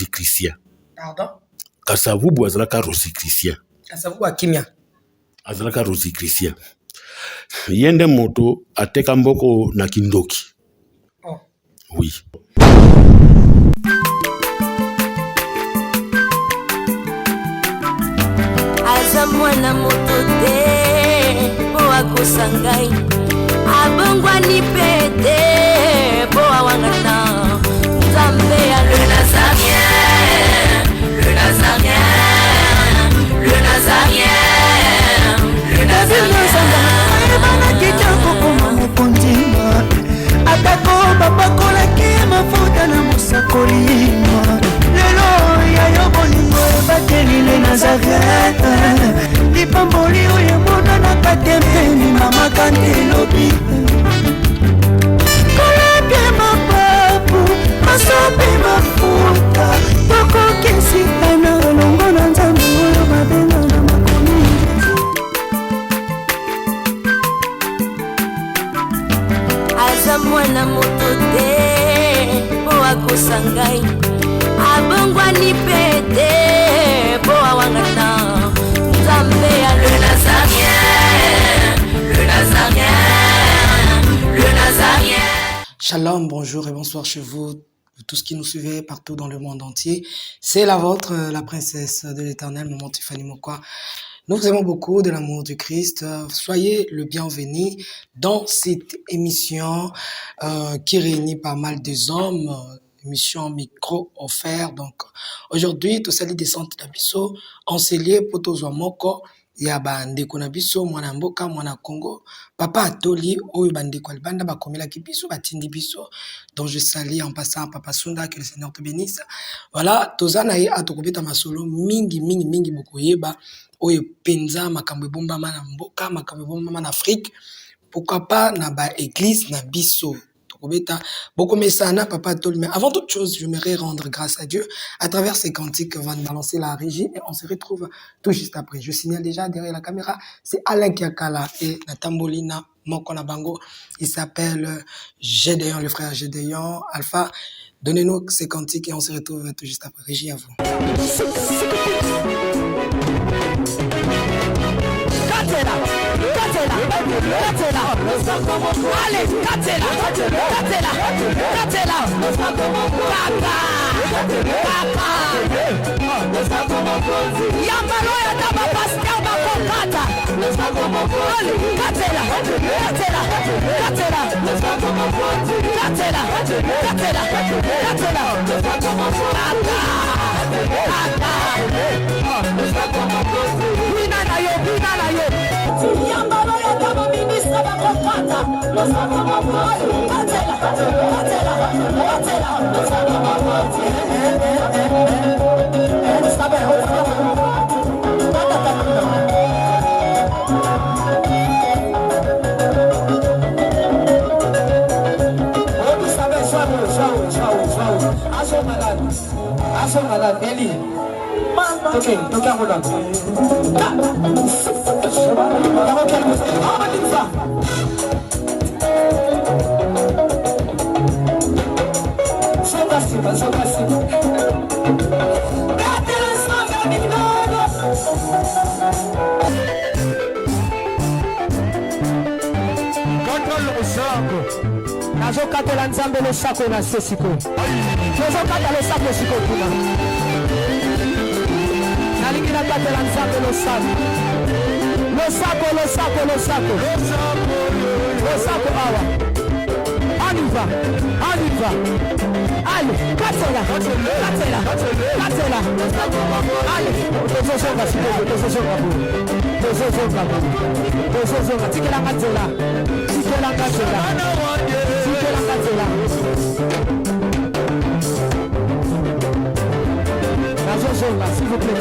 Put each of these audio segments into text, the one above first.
Rosicrucien. Pardon? Kasavubu azalaka Rosicrucien. Kasavubu akimia. Azalaka Rosicrucien. Yende moto ateka mboko na kindoki. Oh. Oui. Aza mwana moto te po akosangai abongwa ni pete po awangata Nzambe ya le Nazarien, le Nazarien, le Nazarien, le Nazarien. Ebana kitoko koma mokondima atako bapakolaki mafuta na mosakolima lelo ya yo bolingo ebateli le Nazareth lipamboli oyo emonanaka te mpeni mama kantelobi kolapie mapapu masope mafuta tokokisikana olongo na Nzambe oyo babenga na makomi aza mwana moto te po akosangai abongwa ni pete po awangata Nzambe ya le Nazarien, le Nazarien, le Nazarien. Shalom, bonjour et bonsoir chez vous, tous qui nous suivez partout dans le monde entier. C'est la vôtre, la princesse de l'Éternel, maman Tiffany Mokwa. Nous vous aimons beaucoup de l'amour du Christ. Soyez le bienvenu dans cette émission qui réunit pas mal des hommes, émission micro offert. Donc aujourd'hui, tout ça les descentes d'Abisso, on s'est lié pour tous moko. Ya bandeko na biso mwana mboka mwana Congo papa atoli oyo bandeko albanda bakomela ki biso batindi biso donc je salue en passant papa Sunda, que le Seigneur te bénisse. Voilà tozana ye atokobeta masolo mingi bokoyeba oyo penza makambo bomba mana mboka makambo bomba mana Afrique pourquoi pas na ba église na biso. Papa Tol. Mais avant toute chose, j'aimerais rendre grâce à Dieu à travers ces cantiques va nous balancer la régie et on se retrouve tout juste après. Je signale déjà derrière la caméra, c'est Alain Kiakala et Natambolina Mokona Bango. Il s'appelle Gédéon, le frère Gédéon Alpha. Donnez-nous ces cantiques et on se retrouve tout juste après. Régie à vous. Allez, Katela, Yamaloya daba pascal bakokata. Nazokatela Nzambe le sako na sesiko. Nazokatela le sako siko kuna. Nalingi nakatela Nzambe le sako. Le sako awa. Aniva. Allez, katela. Allez, tozosonga siko, tozosonga. Tikela katela. S'il vous plaît,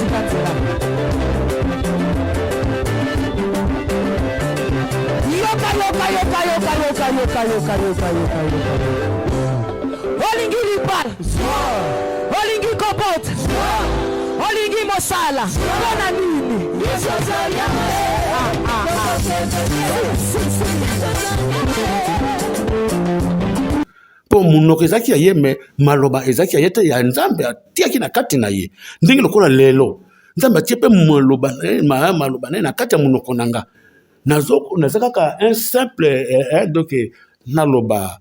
Olingi lipal, Olingi kopot, Olingi mosala, bona nini? po munoko ezaki ya ye me maloba ezaki ya ye te ya nzambe atiaki na kati na ye ndenge lokola lelo nzambe atie mpe maloba naye na kati ya munoko na nga naza kaka un simple donc naloba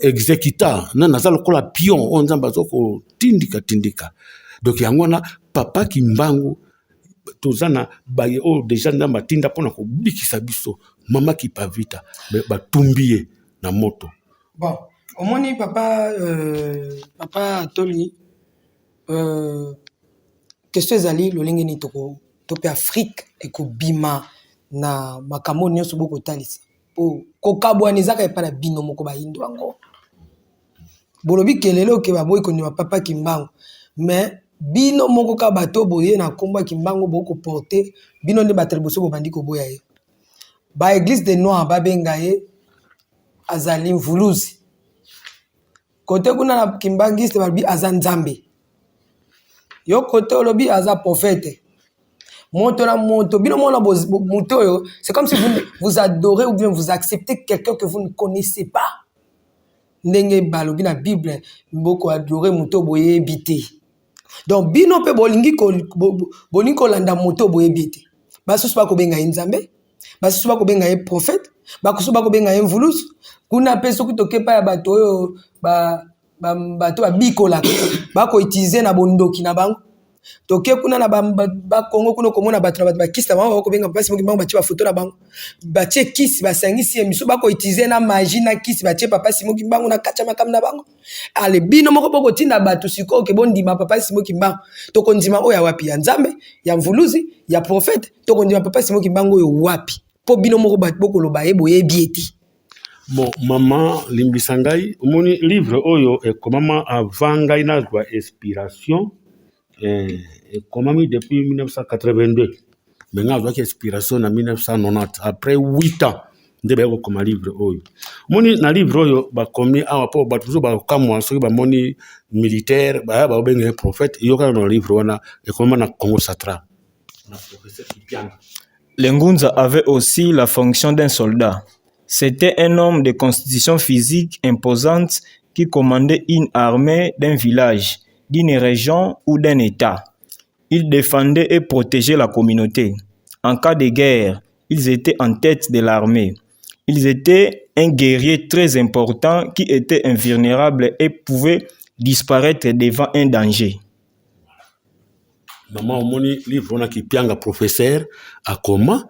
exécutant naza lokola pion oyo nzambe azokotindika donc yango wana papa Kimbangu toza na baye oyo deja nzambe atinda mpona kobikisa biso mama Kipavita batumbi ye na moto. Bon, omoni papa Toli question ezali lolenge ni to pe Afrique ekobima na makambo nyonso bokotalisa po kokabwana ezaka epa na bino moko bayindo yango bolobi kelelo ke baboyi kondima papa Kimbangu mais bino moko ka bato boye na komba Kimbangu boko porter bino nde batribution bobandi koboya ye ba église de Noir babenga ye azali mvuluzi kote kuna na Kimbangiste balobi aza nzambe yo kote olobi aza prophète moto na moto bino mona moto yo c'est comme si vous adorez ou bien vous acceptez quelqu'un que vous ne connaissez pas ndenge balobi na Bible mboko adorer moto boye bité donc bino pe bolingi ko landa moto boye bité basusu ba ko benga nzambe basusu ba ko benga prophète bakusu ba ko benga mvuluzi kuna pe soki tokepa ya bato oyo bato babikola bako utiliser na bondoki na bango toke kuna na ba Kongo kuna komona bato na bato bakista bango bako benga papa Simon Kimbangu batie ba photo na bango batie kisi basangisi emiso bako utiliser na magie na kisi batie papa Simon Kimbangu na kacha makam na bango ale bino moko boko tinda bato siko ke bondima papa Simon Kimbangu tokondima oya wapi ya nzambe ya mvuluzi ya prophète tokondima papa Simon Kimbangu oyo wapi po bino moko bato boko loba eboye bieti. Bon, maman Limbisangai, mon livre oyo comment avant ngai nazwa inspiration comment depuis 1982 mais nazwa inspiration en 1990 après 8 ans ndebe ko comme livre oyo moni na livre oyo ba komi awa po ba toujours ba kamwa soki ba moni militaire ba benga prophète yoka na livre wana comment na Congo Central na professeur Kipianga. Lengunza avait aussi la fonction d'un soldat. C'était un homme de constitution physique imposante qui commandait une armée d'un village, d'une région ou d'un État. Il défendait et protégeait la communauté. En cas de guerre, ils étaient en tête de l'armée. Ils étaient un guerrier très important qui était invulnérable et pouvait disparaître devant un danger. Maman Omoni, livre on a qui pianga professeur à comment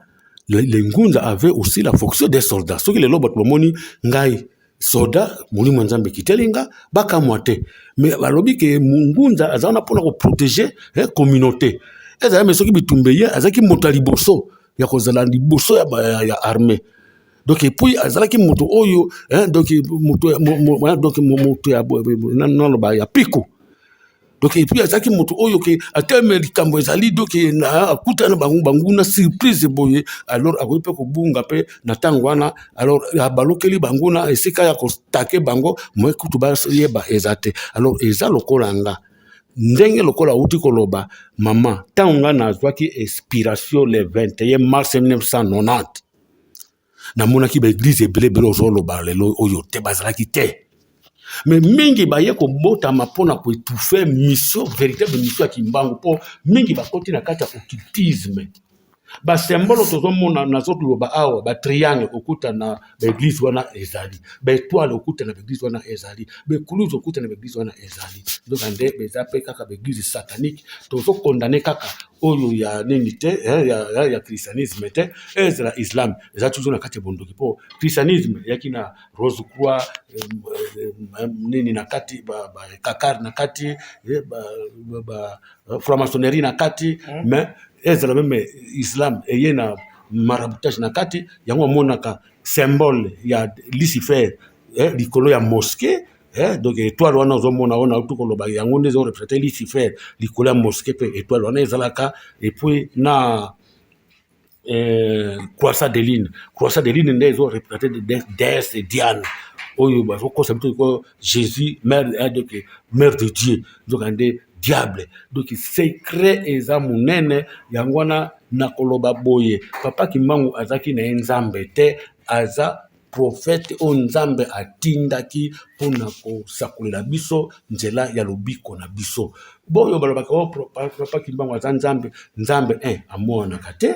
le Ngunza avait aussi la fonction des soldats. Ce que les lobot moni ngai soda moni manzambe kitelinga baka moite. Mais balobi que Ngunza azana pona ko protéger la communauté. Eza mais ce qui bitumbeye azaki motali bosso ya kozala liboso ya armée. Donc et puis azalaki moto oyo donc moto ya non ba ya piko. Donc et puis azaki moto oyo ke ateme likambo ezali donc na akuta na bangu na surprise boye alors akope ko bunga pe na tangwana alors abalokeli bangu na esika ya ko take bango mo kutu ba yeba ezate alors eza lokolanga ndenge lokola uti koloba mama tanga na zwaki inspiration le 21 mars 1990 na mona ki ba église ebele ozoloba lelo oyo te bazalaki te. Mais mingi ba yeko bota mapona ko étouffer mission véritable mission ya Kimbangu po mingi ba koti na kata occultisme ba symbole tozomona na zotu loba awa ba triangle okuta na ba église wana ezali ba étoile okuta na ba église wana ezali ba cloche okuta na ba église wana ezali donc ande beza pe kaka ba église satanique tozo condamner kaka oyo ya ningite ya christianisme te ezra islam eza toujours na kati bondoki po christianisme yakina rose croix nini na kati ba kakar na kati ba franc-maçonnerie na kati mais ezra même islam eyena maraboutage na kati yango monaka symbole ya Lucifer likolo ya mosquée donc étoile wana ozomona ona tukoloba yango ndezo représenter Lucifer likolo ya mosquée pe étoile wana ezalaka et puis na croissant de lune ndezo représenter déesse Diane oyo bazo concept ko Jésus mère de Dieu donc ande diable donc secret eza munene yangwana na koloba boye papa Kimbangu azaki na nzambe te aza prophète o nzambe atindaki pona ko sakulela biso nzela ya lobiko na biso. Boyo balobaka o papa Kimbangu aza nzambe, nzambe amonaka te,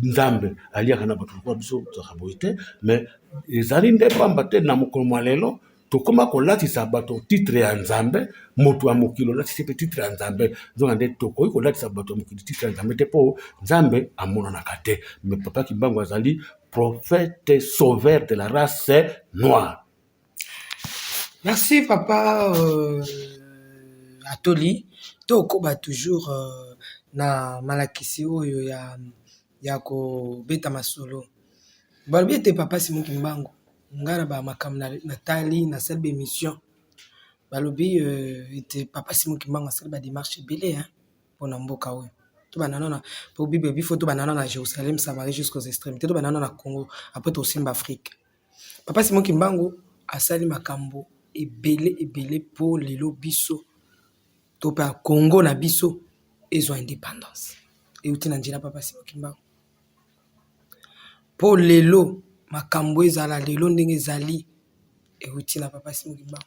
nzambe aliaka na bato kwa biso boye te, mais ezali nde pamba te na mokolo mwa lelo tokoma kolatisa bato titre ya nzambe, moto ya mokili olatisi pe titre ya nzambe, zonga nde tokoki kolatisa bato ya mokili titre ya nzambe te po nzambe amonanaka te. Mais papa Kimbangu azali prophète sauveur de la race noire. Merci papa Atoli. Tokoba toujours na malakisi oyo ya ko beta masolo. Balobi te papa Simon Kimbangu ngara ba makam na tali na selle émission. Balobi ete papa Simon Kimbangu asali ba démarche belé hein pona mboka oyo. To banana na po bible bi photo banana na Jérusalem Samarie jusqu'aux extrémités, to banana na Congo après to Simba Afrique. Papa Simon Kimbangu asali makambo ebele pour lelo biso to pa Congo na biso ezo indépendance. Et uti na njila papa Simon Kimbangu. Pour lelo makambo ezala lelo ndenge ezali e uti na papa Simon Kimbangu.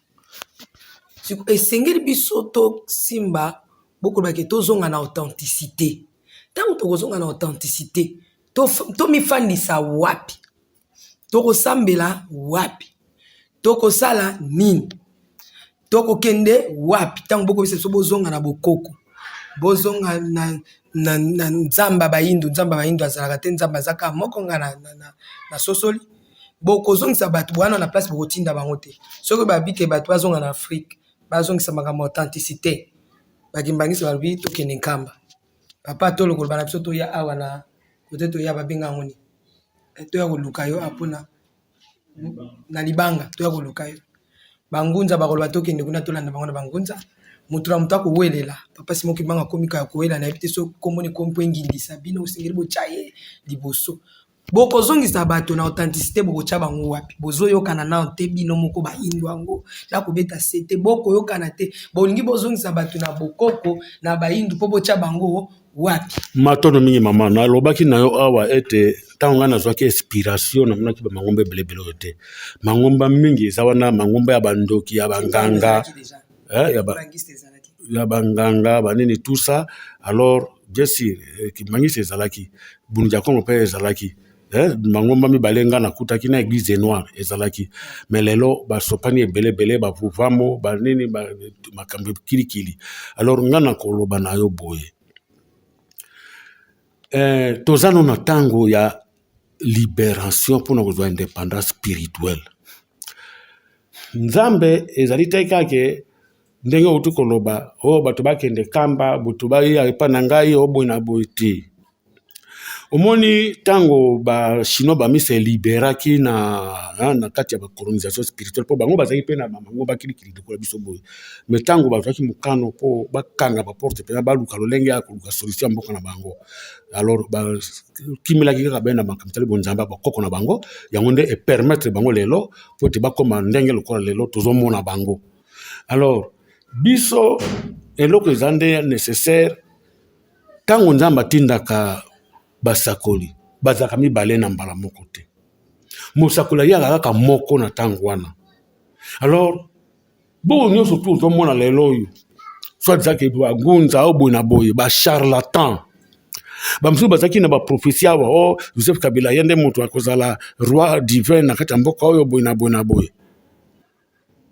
Siko esengeli biso to simba beaucoup ba ke to zonga na authenticité. Tant to zonga na authenticité, to mi fandisa wapi. To ko sambela wapi. To ko sala nini. To ko kende wapi. Tant beaucoup biso bozonga na bokoko. Bozonga na nzamba baindu azalaka te nzamba zaka moko nga na sosoli. Boko zongisa bato bwana na place boko tinda bango te. Soko babike bato bazonga na Afrique, bazongisa makambo authenticité. Bakimbangisi balobi to kende nkamba. Papa tolo ko bana biso to ya awa na kote to ya babenga ngoni. To ya koluka yo apona na libanga to ya koluka yo. Bangunza bakolo batokende kuna tolanda bango na bangunza. Mutura mutako welela papa Simon Kimbangu akomika ya koela na ebite so komone kompo ngindisa bino usingeli bochaye liboso boko zongisa bato na authenticité boko cha bango wapi bozo yokana na te bino moko ba indwango na kobeta sete boko yokana te bolingi bozongisa bato na bokoko na ba indu po bocha bango wapi matono mingi mama na lobaki na yo awa ete tanga na zwaki inspiration na mnaki ba mangombe belebele te mangomba mingi zawana mangomba ya bandoki ya banganga ya banganga banini tout ça alors bien sûr Kimbangu ezalaki bunja kongo pe ezalaki mangomba mibalenga na kutaki na église noire ezalaki mais lelo basopani ebele ba pouvamo banini makambo kilikili alors ngana koloba na yo boye tozano na tango ya libération pour notre indépendance spirituelle nzambe ezali tekake ndenge utu koloba bato bakende kamba butu baya epana ngai boy na boyti omoni tango ba chino ba mise liberaki na kati ya ba colonisation spirituelle po bango bazaki pe na bango bakilikili de ko biso boy mais tango bazaki mukano po bakanga ba porte pe ba luka lolenge ya koluka solution mboka na bango alors ba kimila ki ka bena makamtali bonzamba ba koko na bango yango nde e permettre bango lelo po te bakoma ndenge lokola lelo tozomona bango alors biso eloko ezande nécessaire tango nzamba tindaka basakoli bazaka mibale na mbala moko te mosakoli ya kaka moko na tango wana alors bo nyonso tu tozomona lelo yo soit zaki bagunza au boy na boy ba charlatan bamsu bazaki na ba prophétie awa Joseph Kabila yende moto akozala roi divin na kati mboka oyo boy na boy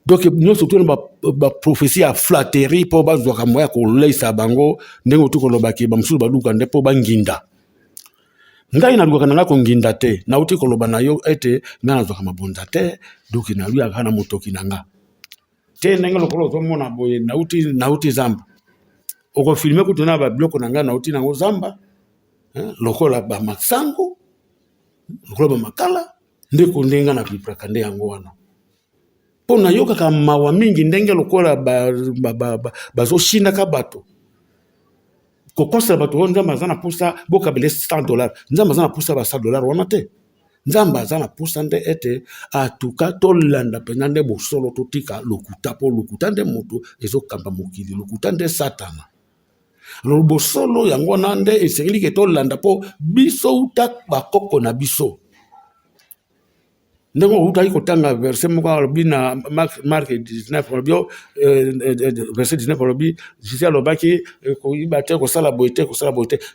donc nous surtout ba prophétie à flatterie pour bazwaka moya ko leisa bango ndenge tu ko lobaki bamsu baluka ndepo banginda ngai na luka nanga ko nginda te na uti ko loba na yo ete ngana zwaka mabonza te donc na lui akana motoki nanga te ndenge lokolo to mona boye na uti zamba oko filmer ko tona ba bloko nanga na uti nango zamba lokola ba masango lokola ba makala ndeko ndenga na pipraka nde yango wana pona yoka ka mawa mingi ndenge lokola bazo shinda ka bato ko kosa bato nzamba zana pusa boka bele $100 nzamba zana pusa ba $100 wana te nzamba zana pusa nde ete atuka to landa penande bo solo to tika lokuta po lokuta nde moto ezo kamba mokili lokuta nde satana lo bo solo yango nande esengeli ke to landa po biso uta bakoko na biso ndenge utaki kotanga verset moko alobi na Marc 19 alobi verset 19 alobi Jésus alobaki koyiba te kosala boye te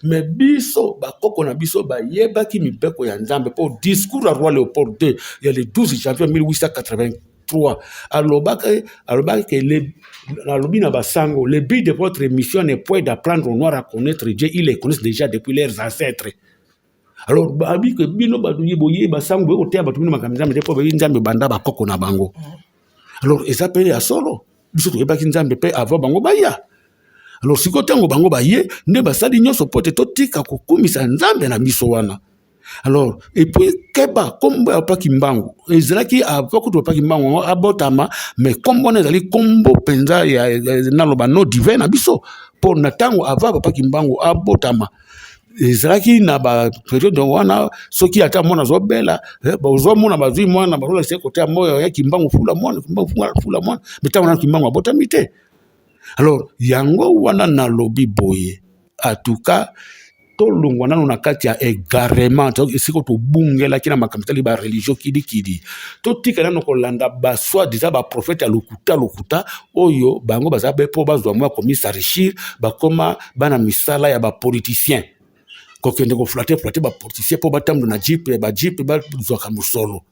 mais biso bakoko na biso bayebaki mibeko ya Nzambe po discours à roi Léopold II il y a le 12 janvier 1883 alobaki alobi na basango le but de votre mission n'est point d'apprendre aux Noirs à connaître Dieu, ils les connaissent déjà depuis leurs ancêtres. Alors babi que bino baduye boye basango boye otea batumina makamza mbe po Nzambe banda bakoko na bango. Alors eza pe ya solo biso to yebaki Nzambe pe avant bango baya. Alors siko tango bango baye nde basali nyonso pote totika kokumisa Nzambe na biso wana. Alors et puis keba kombo ya paki mbango ezalaki avant ko to paki mbango abotama mais kombo na ezali kombo penza ya naloba no divin na biso pour na tango avant paki mbango abotama ezalaki na ba période wana soki ata mona zobela bazo mona bazui mwana barola se côté moyo ya kimbango fula mwana metango na kimbango abotami te. Alors yango wana na lobi boye en tout cas tolongwa nano na kati ya égarement esiko tobungela kina makambo ba religion kidi totika nano kolanda ba soit déjà ba prophète ya lokuta oyo bango bazabe po bazwa mwa komisa richir bakoma bana misala ya ba politicien kokende ko flatter ba politicien po batamdo na jeep ba zwaka musolo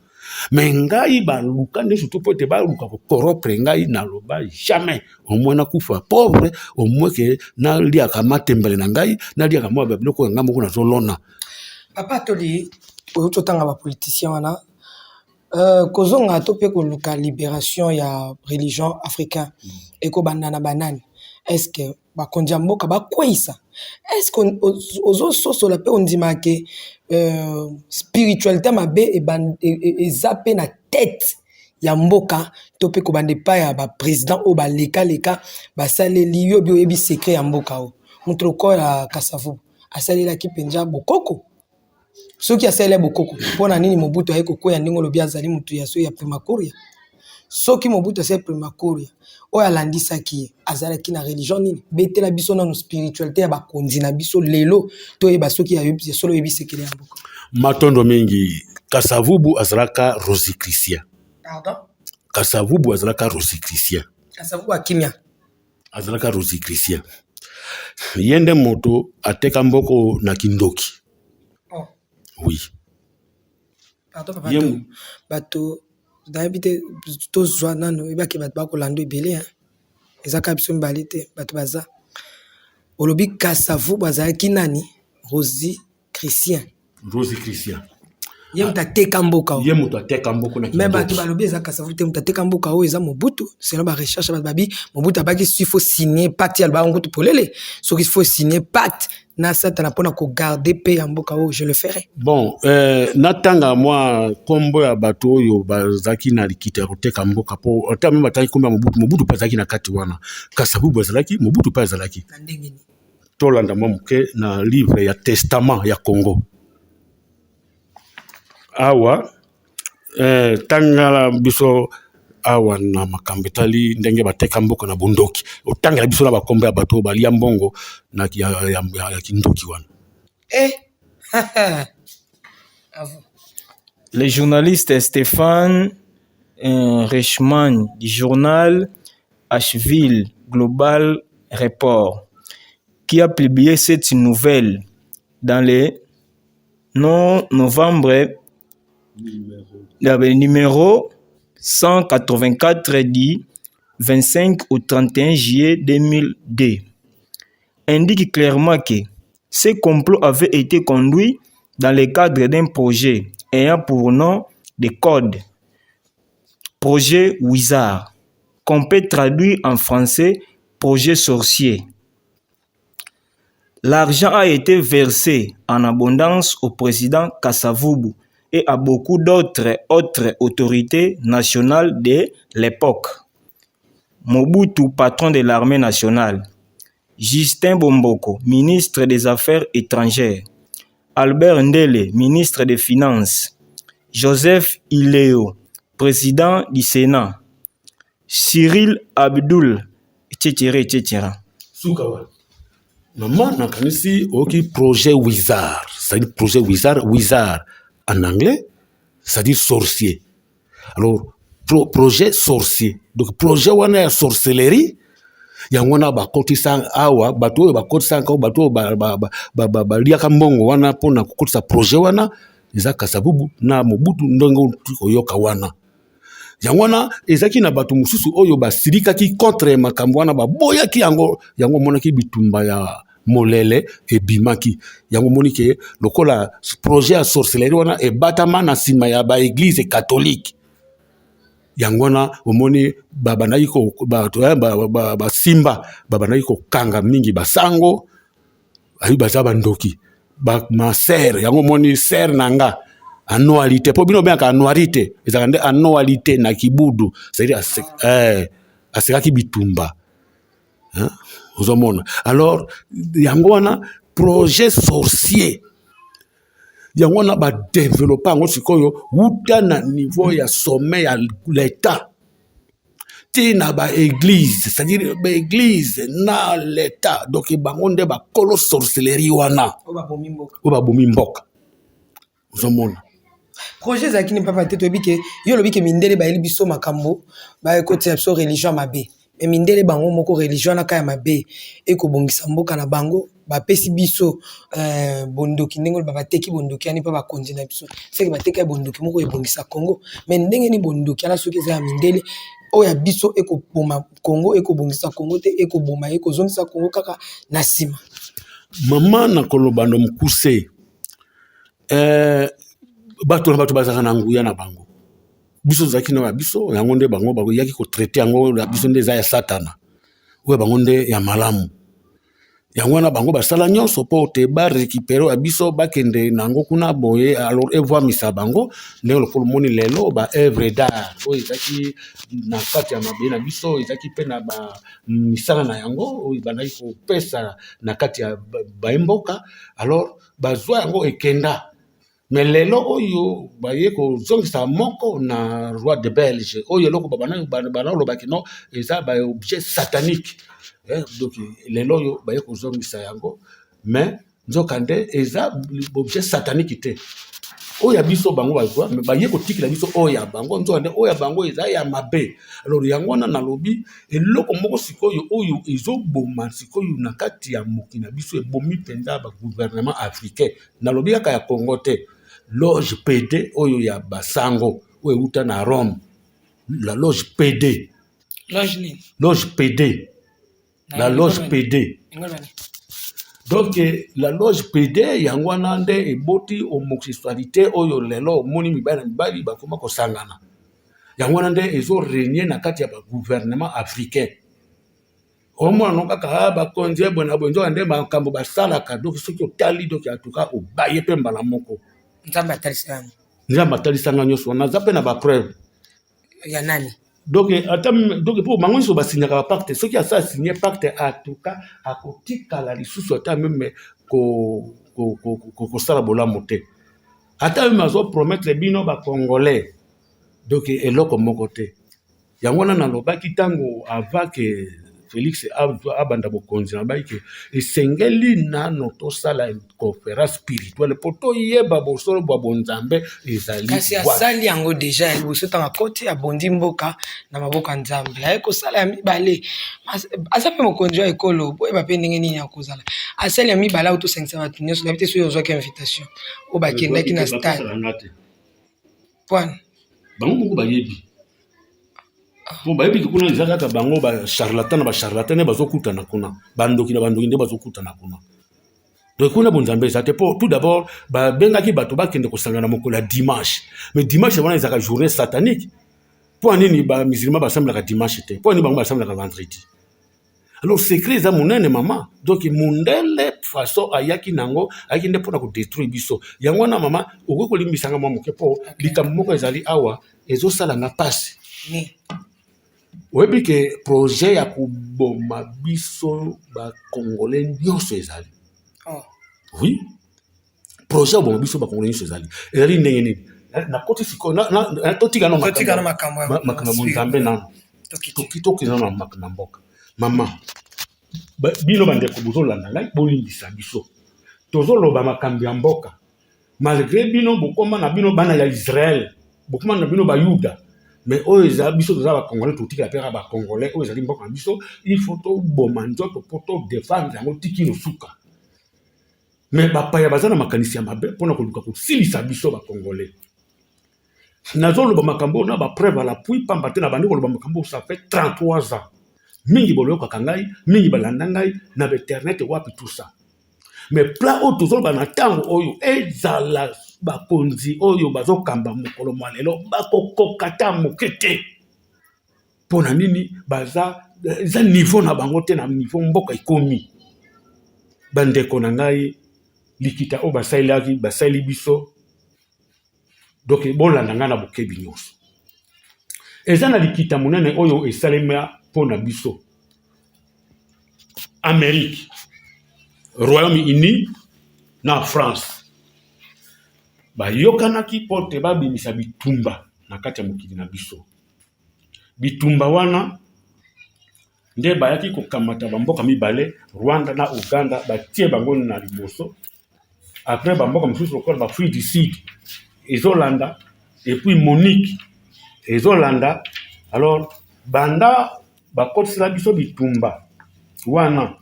mais ngai baluka nde surtout po te baluka ko corrompre ngai na loba jamais au moins na kufa pauvre au moins que na lia kama tembele na ngai na lia kama ba biloko ngambo kuna zolona papa toli ototanga ba politicien wana kozonga to pe ko luka libération ya religion africain eko banana banani est-ce que ba kondia mboka ba kwisa est-ce que ozo soso la pe ondima ke spiritualité mabe et zappé na tête ya mboka to pe ko bande pa ya ba président o ba leka ba sale liyo bi oyebi secret ya mboka o mutu ko ya Kasavu asalela ki penja bokoko soki asale bokoko pona nini Mobutu ayeko ko ya ndingo lobi azali mutu ya so ya primakuria soki Mobutu asale primakuria oyo alandisaki azalaki na religion nini betela biso na spiritualité ya bakonzi na biso lelo to yeba soki ya solo yebi sekele ya mboka matondo mingi Kasavubu azalaka Rosicrucien. Pardon? Kasavubu azalaka Rosicrucien. Kasavubu akimia azalaka Rosicrucien. Yende moto ateka mboko na kindoki. Oh. Oui. Pardon papa. Bato d'habiter tous joie nano ibaki bato bakolando ebele hein ezaka biso mbali te bato baza olobi Kasavubu azalaki nani Rosicrucien. Ye mutateka mboka o. Ye mutateka mboka na kindoki. Mais bato balobi ezaka Kasavubu te mutateka mboka o eza Mobutu selon ba recherche bato babi Mobutu abaki il faut signer pacte ya ba ngoto polele so qu'il faut signer pacte na sata na pona ko garder paix ya mboka o je le ferai. Bon natanga moi kombo ya bato oyo bazaki na likita koteka mboka po ata même bataki kombo ya Mobutu bazaki na kati wana Kasavubu bazalaki Mobutu pa azalaki na ndengeni tolanda moke na livre ya testament ya Congo awa tangala biso awa na makambetali ndenge bateka mboka na bundoki otangala biso na bakombo ya bato balia mbongo na ya kindoki wana Le journaliste Stéphane Reichmann du journal Asheville Global Report qui a publié cette nouvelle dans le novembre le numéro 184 du 25 au 31 juillet 2002 indique clairement que ce complot avait été conduit dans le cadre d'un projet ayant pour nom de code projet Wizard, qu'on peut traduire en français projet sorcier. L'argent a été versé en abondance au président Kasavubu et à beaucoup d'autres autorités nationales de l'époque. Mobutu, patron de l'armée nationale. Justin Bomboko, ministre des Affaires étrangères. Albert Ndele, ministre des Finances. Joseph Ileo, président du Sénat. Cyril Abdul, etc. Soukawa. Maman nakanisi oki projet Wizard. C'est-à-dire projet Wizard en anglais, c'est-à-dire sorcier. Alors projet sorcier, donc projet wana ya sorcellerie yango wana bakotisa awa bato oyo bakotisa nko bato baliaka mbongo wana mpona kokotisa projet wana eza Kasavubu na Mobutu ndenge oyoka wana yango wana ezaki na bato mosusu oyo basilikaki contre makambo wana baboyaki yango monaki bitumba ya molele ebimaki yango monike lokola projet ya sorcellerie wana ebatama na nsima ya baeglise catholique yango wana omoni babandaki basimba babandaki kokanga mingi basango ayi baza bandoki maser yango moni ser nanga annualité po bino benaka annualité ezaka nde annualité na kibudu c'est-à-dire asekaki bitumba ozomona alors yango wana projet sorcier yango wana badeveloppe yango sikoyo wuta na niveau ya sommet ya l'état ti na baéglise c'est-à-dire baéglise na l'état donc bango nde bakolo sorcellerie wana oyo babomi mboka ozomona projet ezalaki ni papa te toyebi ke yo olobi ke mindele bayeli biso makambo bayekotia biso religion mabe me mindele bango moko religion na kaya mabe ekobongisa mboka na bango bapesi biso bondoki ndenge bateki bondoki ani mpe bakonzi na biso seke bateki ya bondoki moko ebongisa Congo me ndenge ni bondoki ana soki eza ya mindele oyo ya biso ekoboma Congo ekobongisa Congo te ekoboma ekozongisa Congo kaka na nsima mama na koloba ndo mokuse bato na bato bazaka na nguya na bango biso zaki na biso yango nde bango bakoyaki kotraite yango na biso nde eza ya satana oyo bango nde ya malamu yango wana bango basala nyonso mpo te barécupere ya biso bakende nango kuna boye alors evwamisa bango ndenge lokolo moni lelo baœuvre d'art oyo ezaki na kati ya mabele na biso ezaki mpe na bamisala na yango oyo bandaki kopesa na kati ya baemboka alors bazwa yango ekenda mais lelo oyo baye kozongisa moko na roi de Belge oyo eloko banalobaki no eza baobjet satanique donc lelo oyo baye kozongisa yango mais nzoka nde eza objet satanique te oyo ya biso bango bazwa mais baye kotikila biso oyo ya bango nzoka nde oyo ya bango eza ya mabe alors yango wana nalobi eloko moko sikoyo oyo ezoboma sikoyo na kati ya moki na biso ebomi mpenza bagouvernement africain nalobi kaka ya Congo te loge PD oyo ya basango oyo euta na Rome la loge PD loge PD la loge PD donc la loge PD yango wana nde eboti homosexualité oyo lelo moni mibali na mibali bakoma kosangana yango wana nde ezo régner na kati ya gouvernement africain omona no kaka bakonzi bona bonzo nde makambo basalaka donc soki otali donc atuka obaye pe mbala moko nzambe atalisanga nyonso wana aza mpe na bapreuve ya nani donc mpo bango nyonso basignaka bapacte soki asa signe pacte atuka akotikala lisusu ata meme kosala bolamu te ata meme azopromettre bino bacongolais donc eloko moko te yango wana nalobaki ntango avake Félix abanda bokonzi na baiki esengeli nano tosala conférence spirituelle po toyeba bosolo bwa bonzambe ezali kasi asali yango deja liboso tanga koti abondi mboka na maboka nzambe aye kosala ya mibale asa mpe mokonzi wa ekolo boyeba mpe ndenge nini ya kozala asali ya mibale auto sengisa bato nyonso na bite soki ozwaki invitation oyo bakendaki na stade pwana bango moko bayebi bon bayebi kuna eza kaka bango bacharlatan bazokutana kuna bandoki na bandoki nde bazokutana kuna donc kuna bonzambe eza te po tout d'abord babengaki bato bakende kosangana mokolo ya dimanche mais dimanche wana ezaka journée satanique po nini bamusulman basambelaka dimanche te po nini bango basambelaka vendredi alors secret eza monene mama donc mundele façon ayaki nango ayaki nde mpona kodétruire biso yango wana mama okoki kolimbisanga mwa moke mpo likambo moko ezali awa ezosalanga mpasi oyebi ke projet ya koboma biso bacongolais nyonso ezali oui projet ya koboma biso bacongolais nyonso ezali ndenge nini nakoti sikoyo totikana makambo bonzambe nano tokina na mboka mama bino bandeko bozolanda ngai bolimbisa biso tozoloba makambo ya mboka malgré bino bokoma na bino bana ya Israel bokoma na bino bayuda mais oyo ezala biso toza bacongolais totikela mpe kaka bacongolais oyo ezali mboka na biso il faut toboma nzoto mpo todefendre yango tikino suka mais bapaya baza na makanisi ya mabe mpona koluka kosilisa biso bacongolais nazoloba makambo oyo na bapreuve à l'appui pamba te na bandi koloba makambo oyo ça fait 33 ans mingi boyokaka ngai mingi balanda ngai na bainternet wapi tout ça mais pla oyo tozoloba na ntango oyo ezala bakonzi oyo bazokamba mokolo mwa lelo bakokoka ta moke te mpo na nini baza eza niveau na bango te na niveau mboka ekomi bandeko na ngai likita oyo basali biso donc bolanda ngai na bokebi nyonso eza na likita monene oyo esalema mpo na biso Amérique Royaume-Uni na France bayokanaki mpo te babimisa bitumba na kati ya mokili na biso bitumba wana nde bayaki kokamata bamboka mibale Rwanda na Uganda batie bango na liboso après bamboka mosusu lokola bafrique du Sud ezolanda et puis Monique ezolanda alors banda bakotisela biso bitumba wana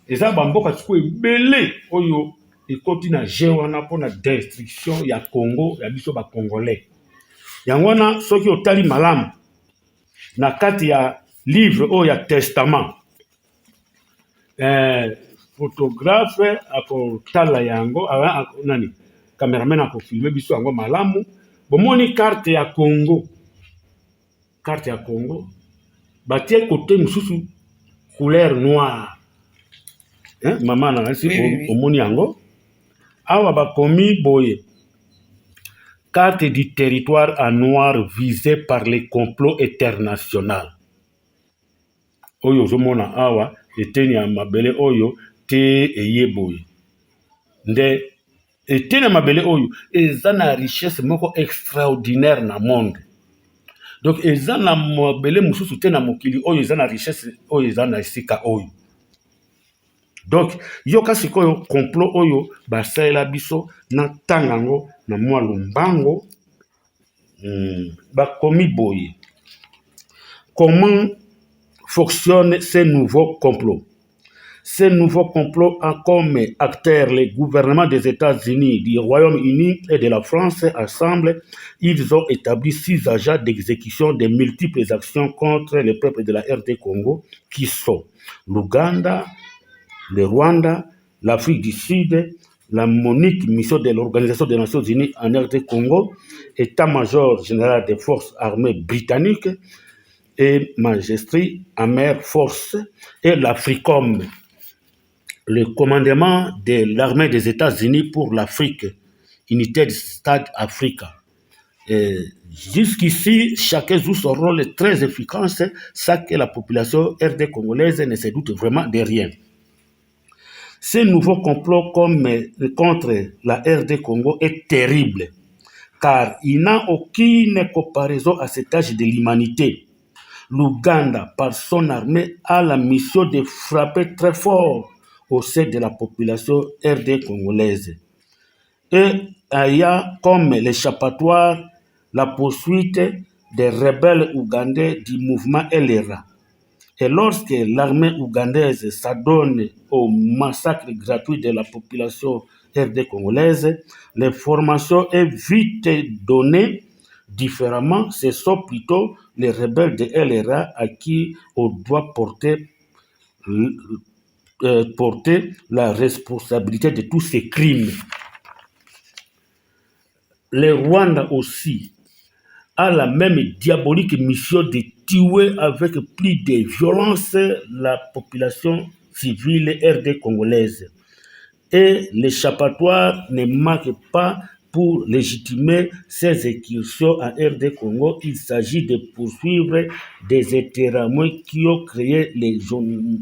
eza bamboka sikoyo ebele oyo ekoti na je wana mpona destruction ya Congo ya biso bacongolais yango wana soki otali malamu na kati ya livre oyo ya testament photographe akotala yango nani cameraman akofilme biso yango malamu bomoni carte ya Congo batie kote mosusu couleur noire mama na ngasi omoni yango awa bakomi boye carte du territoire en noir visé par les complots internationaux oyo ozomona awa eteni ya mabele oyo te eye boye nde eteni ya mabele oyo eza na richesse moko extraordinaire na monde donc eza na mabele mosusu te na mokili oyo eza na richesse oyo eza na esika oyo donc yoka sikoyo complot oyo basalela biso na ntango yango na mwa lombango bakomi boye comment fonctionnent ces nouveaux complots. Ces nouveaux complots ont comme acteurs les gouvernements des États-Unis, du Royaume-Uni et de la France ensemble. Ils ont établi 6 agents d'exécution de multiples actions contre le peuple de la RD Congo qui sont l'Ouganda, le Rwanda, l'Afrique du Sud, la MONUC, mission de l'Organisation des Nations Unies en RD Congo, état-major général des forces armées britanniques, et Majesté Amer Force et l'Africom, le commandement de l'armée des États-Unis pour l'Afrique, United States Africa. Jusqu'ici, chacun joue son rôle très efficace, sans que la population RD congolaise ne se doute vraiment de rien. Ce nouveau complot contre la RD Congo est terrible, car il n'a aucune comparaison à cet âge de l'humanité. L'Ouganda, par son armée, a la mission de frapper très fort au sein de la population RD congolaise. Et il a comme l'échappatoire la poursuite des rebelles ougandais du mouvement LRA. Et lorsque l'armée ougandaise s'adonne au massacre gratuit de la population RD congolaise, les formations est vite données différemment. Ce sont plutôt les rebelles de LRA à qui on doit porter la responsabilité de tous ces crimes. Le Rwanda aussi a la même diabolique mission de tuer avec plus de violence la population civile RD congolaise. Et l'échappatoire ne manque pas pour légitimer ces incursions en RD Congo. Il s'agit de poursuivre des éterraments qui ont créé le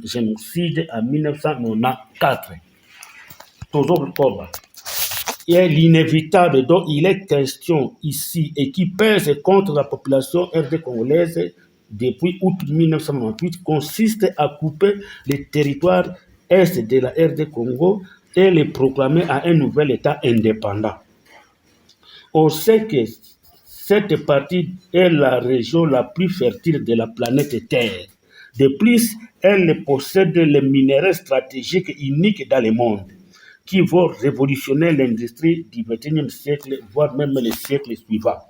génocide en 1994. Il est l'inévitable dont il est question ici et qui pèse contre la population RD congolaise depuis août 1998 consiste à couper le territoire est de la RD Congo et le proclamer à un nouvel État indépendant. On sait que cette partie est la région la plus fertile de la planète Terre. De plus, elle possède les minéraux stratégiques uniques dans le monde, qui vont révolutionner l'industrie du XXIe siècle, voire même les siècles suivants.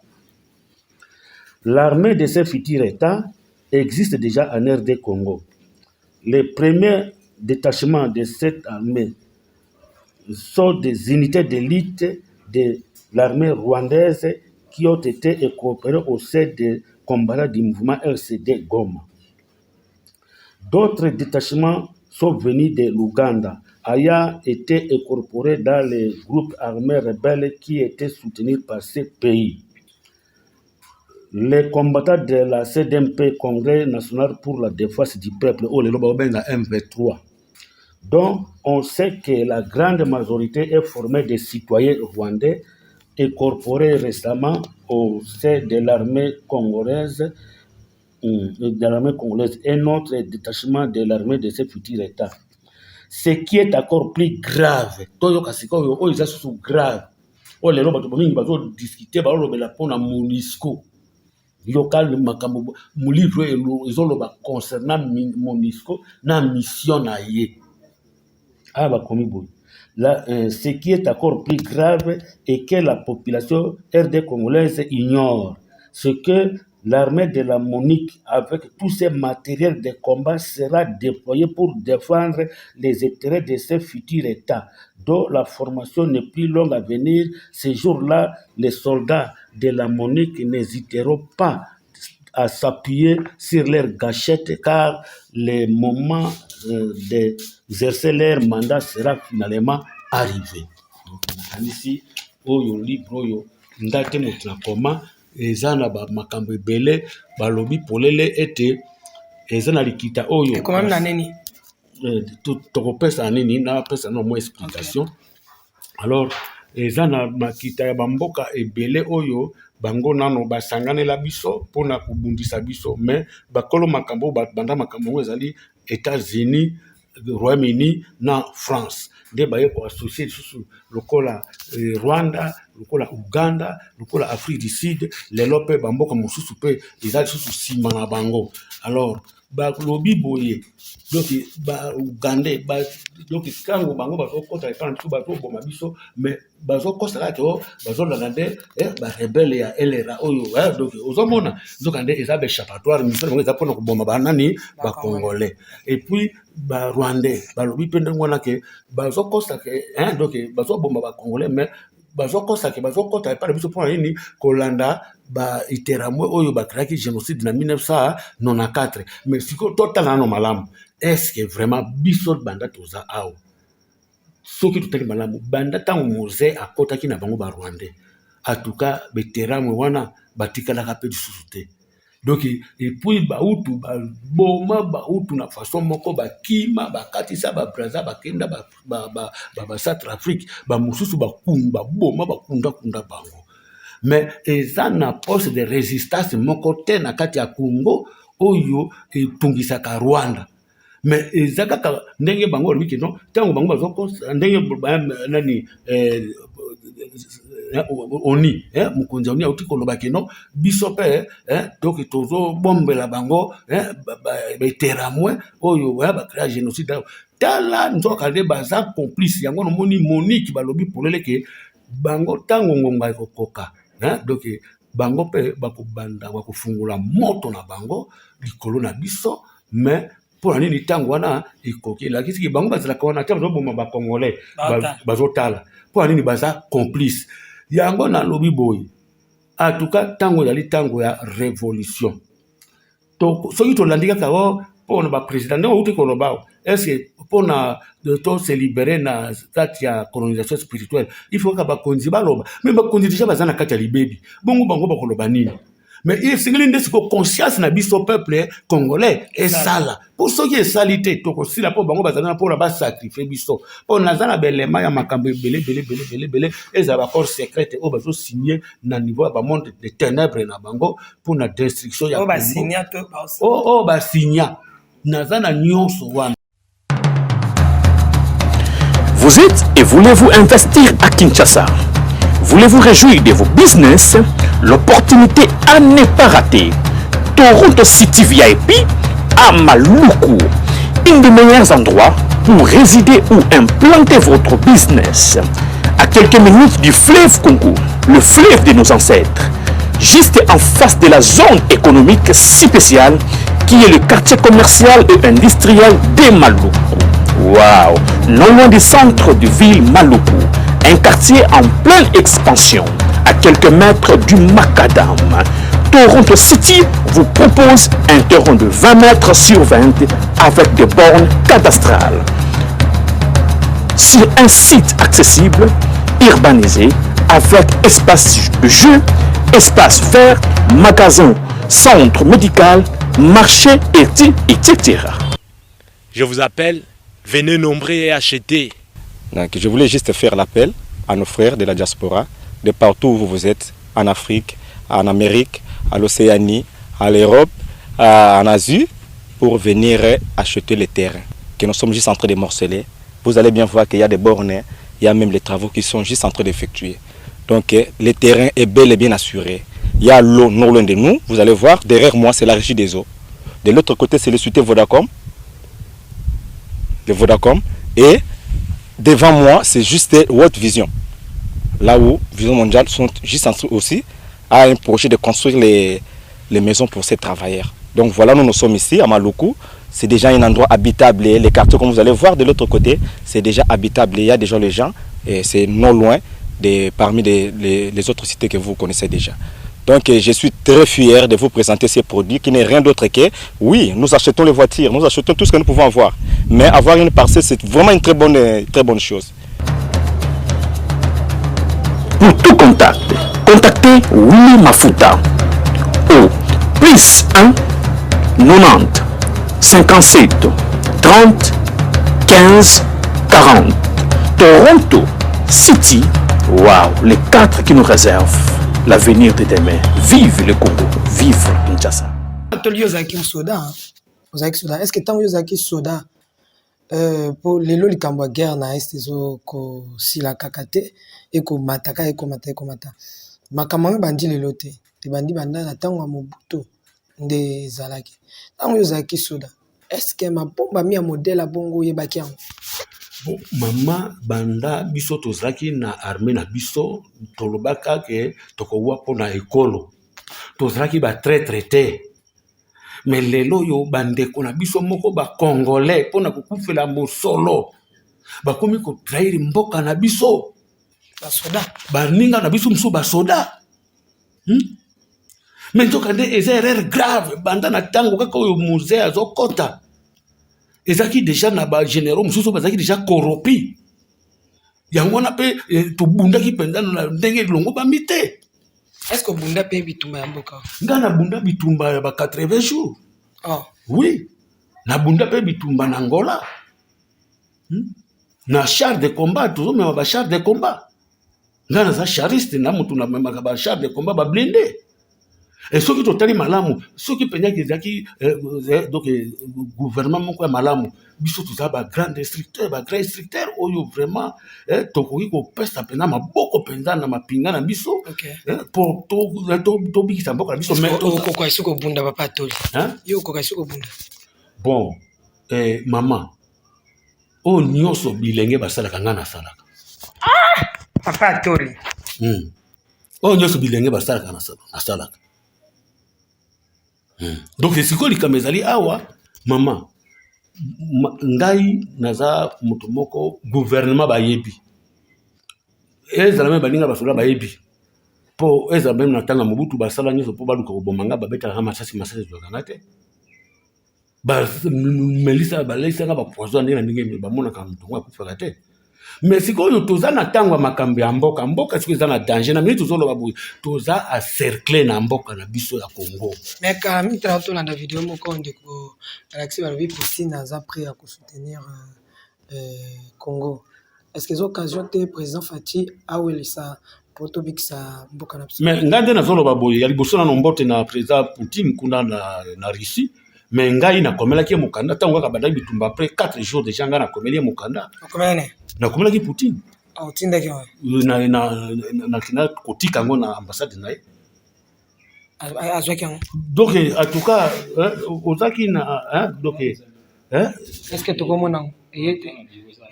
L'armée de ces futurs États existe déjà en RD Congo. Les premiers détachements de cette armée sont des unités d'élite de l'armée rwandaise qui ont été incorporées au sein des combats du mouvement RCD Goma. D'autres détachements sont venus de l'Ouganda, ayant été incorporés dans les groupes armés rebelles qui étaient soutenus par ces pays. Les combattants de la CDMP, Congrès national pour la défense du peuple, ou le MV3, dont on sait que la grande majorité est formée de citoyens rwandais incorporés récemment au sein de l'armée congolaise, et notre détachement de l'armée de ces futurs États. Ce qui est encore plus grave, grave, discuter pour la MONUSCO. Local makambo mu livre ezoloba concernant MONUSCO na mission na ye. Ce qui est encore plus grave est que la population RD congolaise ignore ce que l'armée de la MONUC, avec tous ces matériels de combat, sera déployée pour défendre les intérêts de ces futurs États, dont la formation n'est plus longue à venir. Ces jours-là, les soldats de la MONUC n'hésiteront pas à s'appuyer sur leurs gâchettes, car le moment d'exercer leur mandat sera finalement arrivé. Ici, oyo libro yo ndate motuna koma ezana ba makambo ebele balobi polele ete ezana likita oyo et comment na neni tokopesa nini na pesa no mo explication. Alors ezana makita ya bamboka ebele oyo bango nano basanganela biso pona kubundisa biso, mais bakolo makambo banda makambo ezali États-Unis, Royaume-Uni na France nde baye ko associer lisusu lokola Rwanda, lokola Uganda, lokola Afrique du Sud, lelo pe bamboka mosusu pe ezali lisusu sima na bango. Alors balobi boye donc ba Ugandais ba donc kango bango bazokota epana biso bazoboma biso, mais bazokosala to bazolanda ba rebelle ya LRA oyo donc ozomona nzokande eza ba échappatoire mission bango eza pona kuboma banani ba Congolais. Et puis ba Rwandais balobi pende ngwana ke bazokosa ke donc bazoboma ba Congolais, mais bazokosa ke bazokota epana biso pona nini kolanda ba iteramwe oyo ba créaki génocide na 1994. Mais siko total no malamu, est-ce que vraiment biso banda toza awo soki tutaki malamu banda tango moze akotaki na bango ba Rwandais, en tout cas beteramwe wana batikala ka pe lisusu te. Donc et puis bautu boma bautu na façon moko bakima bakatisa ba braza bakenda ba Centrafrique ba mususu bakumba boma bakunda kunda bango. Mais eza na poste de résistance moko te na kati ya Congo oyo etungisaka Rwanda. Mais eza kaka ndenge bango lobi non tango bango bazoko ndenge nani oni mukonzi oni auti koloba keno biso pe donc tozo bombela bango beteramwe oyo ba créer génocide tala nzoka de baza complice yango no moni Monique balobi polele ke bango tango ngonga ekokoka donc bango pe bakobanda bakofungula moto na bango likolo na biso. Mais pour nini tango wana ekoki la kisi bango bazala kona tango boma ba Congolais bazotala pour nini baza complice yango na lobi boy. En tout cas tango yali tango ya révolution to soki to landika kawo pour ba président ngo uti koloba est-ce que pour na de to se libérer na kati ya colonisation spirituelle il faut ka ba konzi baloba, mais ba konzi déjà bazana kati ya libebi bongo bango ba koloba nini. Mais il s'agit de conscience na biso peuple congolais et sala pour ceux qui est salité to ko sila po bango bazana pour ba sacrifier biso pour nazana belema ya makambo belé et za ba corps secret o bazo signer na niveau ba monde de ténèbres na bango pour na destruction ya ba signer to ba signer nazana nyonso wana. Vous êtes et voulez-vous investir à Kinshasa? Voulez-vous réjouir de vos business? L'opportunité à ne pas rater. Toronto City VIP à Maluku. Un des meilleurs endroits pour résider ou implanter votre business. À quelques minutes du fleuve Congo, le fleuve de nos ancêtres. Juste en face de la zone économique spéciale qui est le quartier commercial et industriel de Maluku. Waouh! Non loin du centre de ville Maluku, un quartier en pleine expansion, à quelques mètres du Macadam. Toronto City vous propose un terrain de 20 mètres sur 20 avec des bornes cadastrales. Sur un site accessible, urbanisé, avec espace de jeu, espace vert, magasin, centre médical, marché, etc. Je vous appelle, venez nombrer et acheter. Donc, je voulais juste faire l'appel à nos frères de la diaspora, de partout où vous êtes, en Afrique, en Amérique, à l'Océanie, à l'Europe, en Asie, pour venir acheter les terrains que nous sommes juste en train de morceler. Vous allez bien voir qu'il y a des bornes, il y a même les travaux qui sont juste en train d'effectuer. Donc le terrain est bel et bien assuré. Il y a l'eau non loin de nous, vous allez voir, derrière moi c'est la régie des eaux. De l'autre côté c'est le société Vodacom. De Vodacom. Et devant moi c'est juste World Vision. Là où Vision Mondiale sont juste en train aussi à un projet de construire les maisons pour ces travailleurs. Donc voilà, nous sommes ici à Maluku. C'est déjà un endroit habitable. Les quartiers, comme vous allez voir de l'autre côté, c'est déjà habitable. Il y a déjà les gens et c'est non loin parmi les autres cités que vous connaissez déjà. Donc je suis très fier de vous présenter ces produits qui n'est rien d'autre que, oui, nous achetons les voitures, nous achetons tout ce que nous pouvons avoir. Mais avoir une parcelle, c'est vraiment une très bonne chose. Pour tout contact, contactez Willy Mafuta au plus 1 90 57 30 15 40. Toronto City, waouh, les 4 qui nous réservent l'avenir de demain. Vive le Congo, vive Kinshasa. Atelier Ozaki soda, Ozaki soda. Est-ce que tant Ozaki soda pour les lois likambo guerre na est zo ko sila kakate et ko mataka et ko mata. Makamanga bandi le lote. Te bandi banda na tango mobuto nde zalaki. Tant Ozaki soda. Est-ce que ma bomba mi a modèle a bongo yebaki yango? Bon, mama banda biso tozaki na armée na biso tolobaka ke tokowa pona ekolo. Tozaki ba traité. Mais lelo yo bandeko na biso moko ba congolais pona kokufela mosolo. Ba komi ko trahir mboka na biso. Ba soda. Ba ninga na biso mso ba soda. Mais nzoka nde eza erreur grave banda na tango kaka oyo musée azokota. Ezaki déjà na ba généraux mususu bazaki déjà corrompi. Yango na pe to bunda ki pendana na ndenge longo ba mité. Est-ce que bunda pe bitumba ya mboka? Ngana bunda bitumba ya ba 80 jours. Oh. Oui. Na bunda pe bitumba na Angola. Na char de combat toujours même ba char de combat. Ngana za chariste na mutu na même ba char de combat ba blindé. Et ceux qui totali malamu, ceux qui peignaient qui zaki donc gouvernement moko ya malamu, biso tuza ba grand instructeur oyo vraiment tokoki ko pesa pena maboko penza na mapinga na biso pour to bikisa mboka na biso mais to ko isuko bunda papa toli. Yo ko isuko bunda. Bon, maman. O nyoso bilenge basala kanga na salaka. Papa toli. O nyoso bilenge basala kanga na salaka. Donc c'est quoi les kamezali awa maman ngai naza mutomoko gouvernement bayebi ezala me balinga basola bayebi po ezala même na tanga mobutu basala nyoso po baluka kobomanga babeta kama masasi zwakanga te ba melisa balisa nga ba poison ndenge ndenge bamona ka mutongo akufaka te. Mais si quoi toza na tango makambi ya mboka siko za na danger na minute tozolo babu toza a cercler na mboka na biso ya Congo. Mais quand même trato na vidéo moko ndeko Alexis Balobi Poutine a prêt à soutenir Congo. Est-ce que les occasions te président Fati a ou ça pour to bikisa mboka na biso? Mais ngande na zolo babu ya liboso na mbote na président Poutine kuna na Russie. Mais ngai na komela ki mukanda tango ka banda bitumba après 4 jours déjà nga na komeli mukanda. Komene. Na komela ki Poutine. Tinda ki wa. Na kina kotika ngo na ambassade na ye. Donc en tout cas ozaki na donc est-ce que tokomona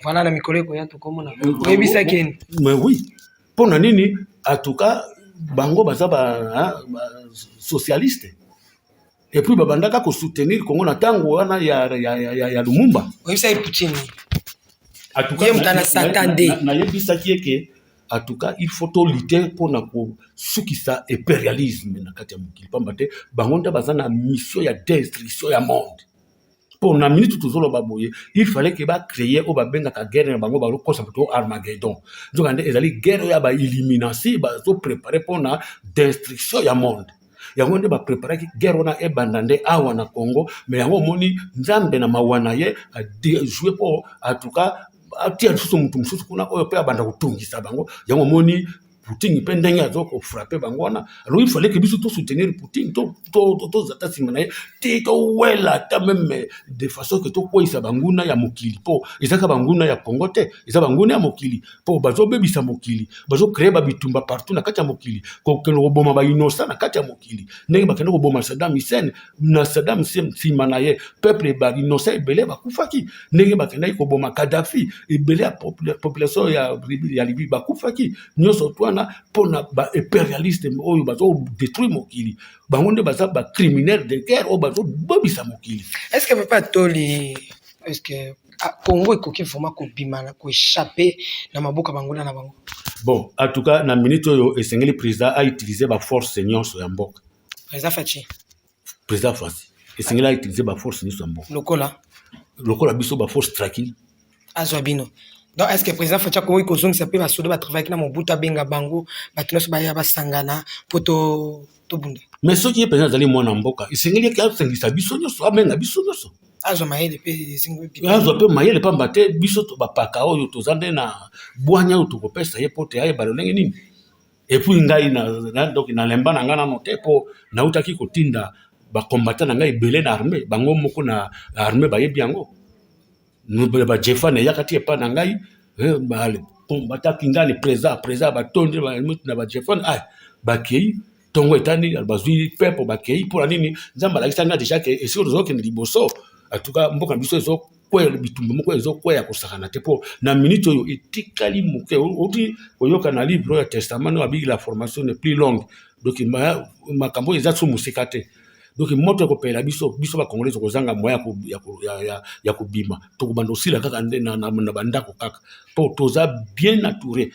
voilà la mikolo ko ya tokomona oyebisa keni mais oui pona nini en tout cas bango baza ba socialiste et puis babandaka ko soutenir Congo na tango wana ya Lumumba oyebisa Poutine en tout cas na yebisaki eke en tout cas il faut lutter pour na ko sukisa impérialisme na kati ya mokili pamba te bango nda baza na mission ya destruction ya monde. Pour na minute tozolo baboye il fallait que ba créer o ba benga ka guerre na bango ba ko sabato Armageddon donc ande ezali guerre ya ba élimination ba so préparer pour na destruction ya monde. Yango nde ba préparer guerre na e bandande awa na Congo mais yango moni nzambe na mawana ye a jouer pour en tout cas atia susu mutu mususu kuna oyo pe abanda kutungisa bango yango moni Poutine pe ndenge azoko frapper bango wana. Alors il fallait que biso to soutenir Poutine to zata simana te to wela ta même de façon que to koisa banguna ya mokili po ezaka banguna ya Congo te ezaka banguna ya mokili po bazo bebisa mokili bazo créer ba bitumba partout na kati ya mokili ko kelo boma ba innocent na kati ya mokili ndenge bakenda ko boma Saddam Hussein na Saddam Hussein simana ye peuple ba innocent ebele bakufaki ndenge bakenda ko boma Gaddafi ebele ya population ya Libye bakufaki nyoso twana pona ba impérialiste oyo bazo détruire mokili bango nde baza ba criminel de guerre o bazo bobisa mokili. Est-ce que papa toli est-ce que Congo ekoki vraiment ko bimana ko échapper na maboka bangona na bango? Bon en tout cas na minute oyo esengeli président a utiliser ba force nyonso ya mboka. Président Fachi esengeli a utiliser ba force nyonso ya mboka lokola biso ba force tracking azwabino. Donc, est-ce que le président Facha Kongo Kozong s'appelle à Soda travailler avec Mobutu Benga Bango, Batinos Baya Basangana, Poto Tobunde? Mais ce qui est président d'aller moi Namboka, il s'est dit qu'il y a un bisonio, soit même un bisonio. Azo maye de pays azo pe maye le pambate biso to bapaka oyo tozande na bwanya to kopesa ye pote aye balolenge nini. Et puis ngai na donc na lemba na ngana no tepo na utaki kotinda ba combattant na ngai belé na armée bango moko na armée ba yebiango. Nous ba jefane yakati epa na ngai ba bataki ngani président ba tonde ba na ba jefane ba kei tongo etani bazui pepo ba kei pour nini nzamba la kisanga déjà que et sur zo ke liboso en tout cas mboka biso zo kwela bitumba moko ezo kwela kosakana te po na minute oyo etikali moke oti oyoka na livre ya testament no abi la formation est plus longue donc makambo eza so musikate. Donc moto ko pela biso ba congolais ko zanga moya ya kubima to kubanda osila kaka na bandako kaka po toza bien entouré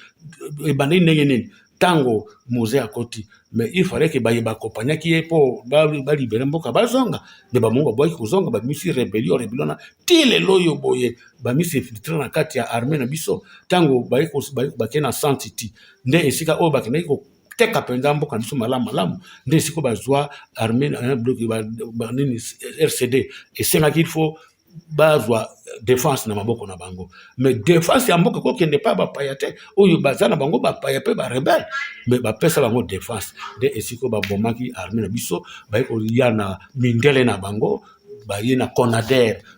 e bande nene tango mose akoti mais il fallait que ba accompagner qui est pour ba libérer mboka ba zonga de ba mongo boy ko zonga ba misi rébellion na tile loyo boye ba misi filtrer na kati ya armée na biso tango ba kena santiti nde esika o ba kena ko teka penza mboka biso malamu nde siko bazwa armée bloc ba nini RCD et c'est là qu'il faut bazwa défense na maboko na bango mais défense ya mboka ko kende pa ba payate oyo bazana bango ba payape ba rebelle mais ba pesa bango défense nde esiko ba bomaki armée na biso ba ko yana mindele na bango ba yena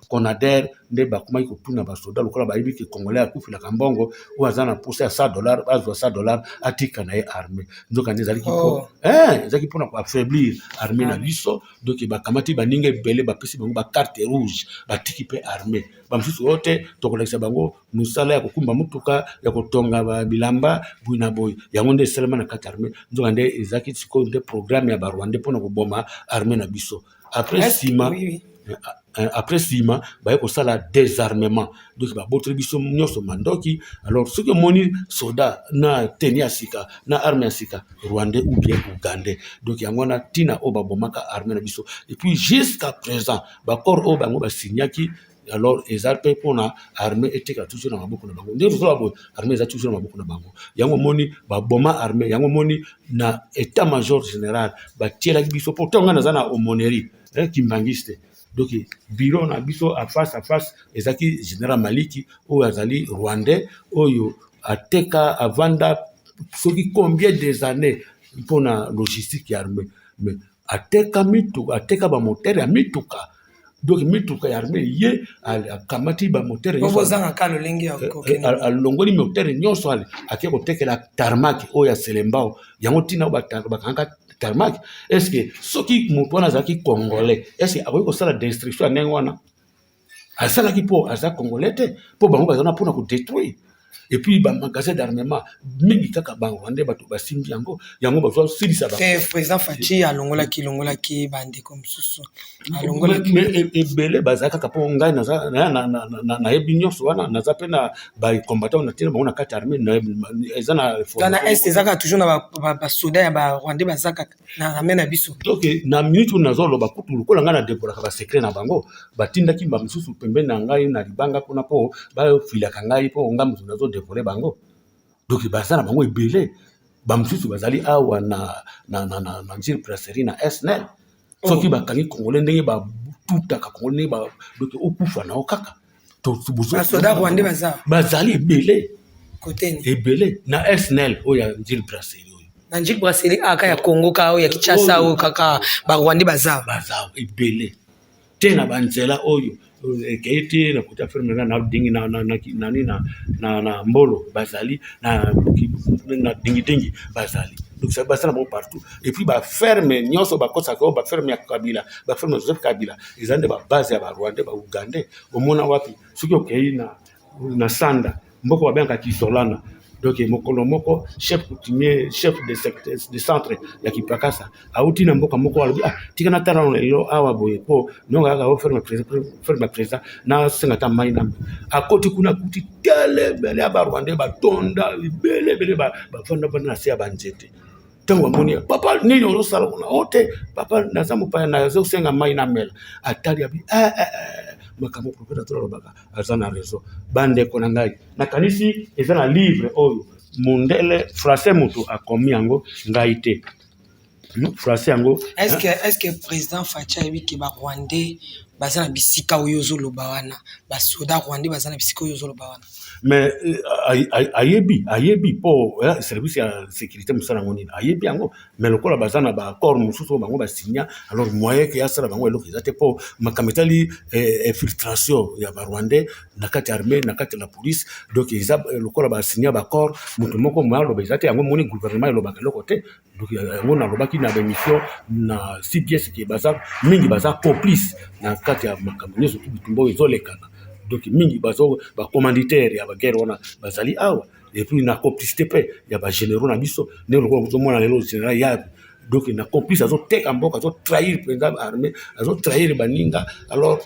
Conader nde ba kuma ko tuna ba soda lokola ba yibiki congolais akufila kambongo ou azana pousser à $100 azwa $100 atika na armée donc anezali kipo ezaki pona ko affaiblir armée na biso donc ba kamati ba ninge belé ba pesi bango ba carte rouge ba tiki pe armée ba msusu wote to kolekisa bango musala ya kokumba mutuka ya kotonga ba bilamba buina boy yango nde selema na carte armée donc ande ezaki siko nde programme ya ba Rwanda pona ko boma armée na biso après sima ba ko sala désarmement donc ba botre biso nyoso mandoki alors ce que moni soda na tenia sika na armée sika rwandais ou bien ougandais donc yangona tina o ba bomaka armée na biso et puis jusqu'à présent ba corps o bango ba signaki alors ezalpe pona armée etika toujours na maboko na bango ndio so ba armée za toujours na maboko na bango yango moni ba boma armée yango moni na état major général ba tiela biso pourtant ngana zana aumônerie kimbangiste. Donc bureau na biso à face ezaki général Maliki ou azali rwandais oyo ateka avanda soki combien des années pour la logistique armée mais ateka ba moteur ya mituka donc mituka ya armée ye akamati ba moteur yo bozanga kalo lengi ya alongoli moteur nyonso ale akeko tekela tarmac oyo ya Selembao yango tina ba kanga tarmac. Est-ce que ceux qui moutouana zaki congolais, est-ce que akoki kosala destruction ndenge wana? Asalaki po aza congolais te, po bango bazana pona ko détruire. Et puis ba magasin d'armement mingi kaka bango ande bato basimbi yango bazo silisa ba. Président Fachi alongola ki bande comme susu. Alongola ki ebele bazaka kaka po ngai na ebinyo soana na zapena ba combattant na tina bango na kati armée na ezana dans est ezaka toujours na ba soda ba Rwandais bazaka na ramena biso. Donc na minute na zolo ba kutu lokola nga na débora ba secret na bango batindaki ba misusu pembeni na ngai na libanga kuna po ba filaka ngai po ngamu nazo dévorer bango. Donc bazana bango ebele ba misusu bazali awa na njiri brasserie na SNL. Soki bakangi congolais ndenge ba tutaka congolais ba donc okufa na okaka. To subuzo soda Rwandais bazali ebele côté ebele na SNL oya njiri brasserie. Na njiri brasserie aka ya Congo ka oya Kinshasa o kaka ba Rwandais bazao ebele tena banzela oyo eketi na kuta ferme na dingi na mbolo bazali na dingi bazali. Donc ça basala bon partout et puis ba ferme nyonso ba kosa ko ba ferme ya Kabila ba ferme Joseph Kabila izande ba base ya ba Rwandais ba Ugandais omona wapi soki okei na Sanda mboko babenga Kisolana. Donc mokolo moko chef coutumier chef de centre ya Kipakasa auti na mboka moko alobi tika na tara lelo awa boye po nonga ga ferme président na sengata mai na akoti kuna kuti tele bele ya Rwandais ba tonda bele ba fonda bana se ya banjete tango moni papa nini osala kuna ote papa nazamu pa na zo senga mai na mela atali abi makambo profeta tolo baka azana réseau bande ko na ngai na kanisi ezana livre oyo mundele français mutu akomi yango ngai te français yango. Est-ce que président Facha ebi ke ba Rwandais bazana bisika oyo zoloba wana ba soda Rwandais bazana bisika oyo zoloba wana? Mais ayebi po service ya sécurité musala ngoni ayebi yango mais lokola bazana ba accord mususu bango ba signa alors moyen que ya sala bango eloko ezate po makametali infiltration ya ba Rwandais na kati armée na kati la police donc ils lokola ba signa ba accord mutu moko mwalo bezate yango moni gouvernement lo bakalo côté donc yango na lobaki na mission na CPS qui baza mingi baza complice na kati ya makambo surtout bitumbo ezolekana. Donc mingi bazo ba commanditaire ya ba guerre wana bazali awa et puis na complicité pe ya ba généraux na biso ne lokolo zo mona lelo général ya donc na complice azo teka mboka azo trahir président armée azo trahir baninga alors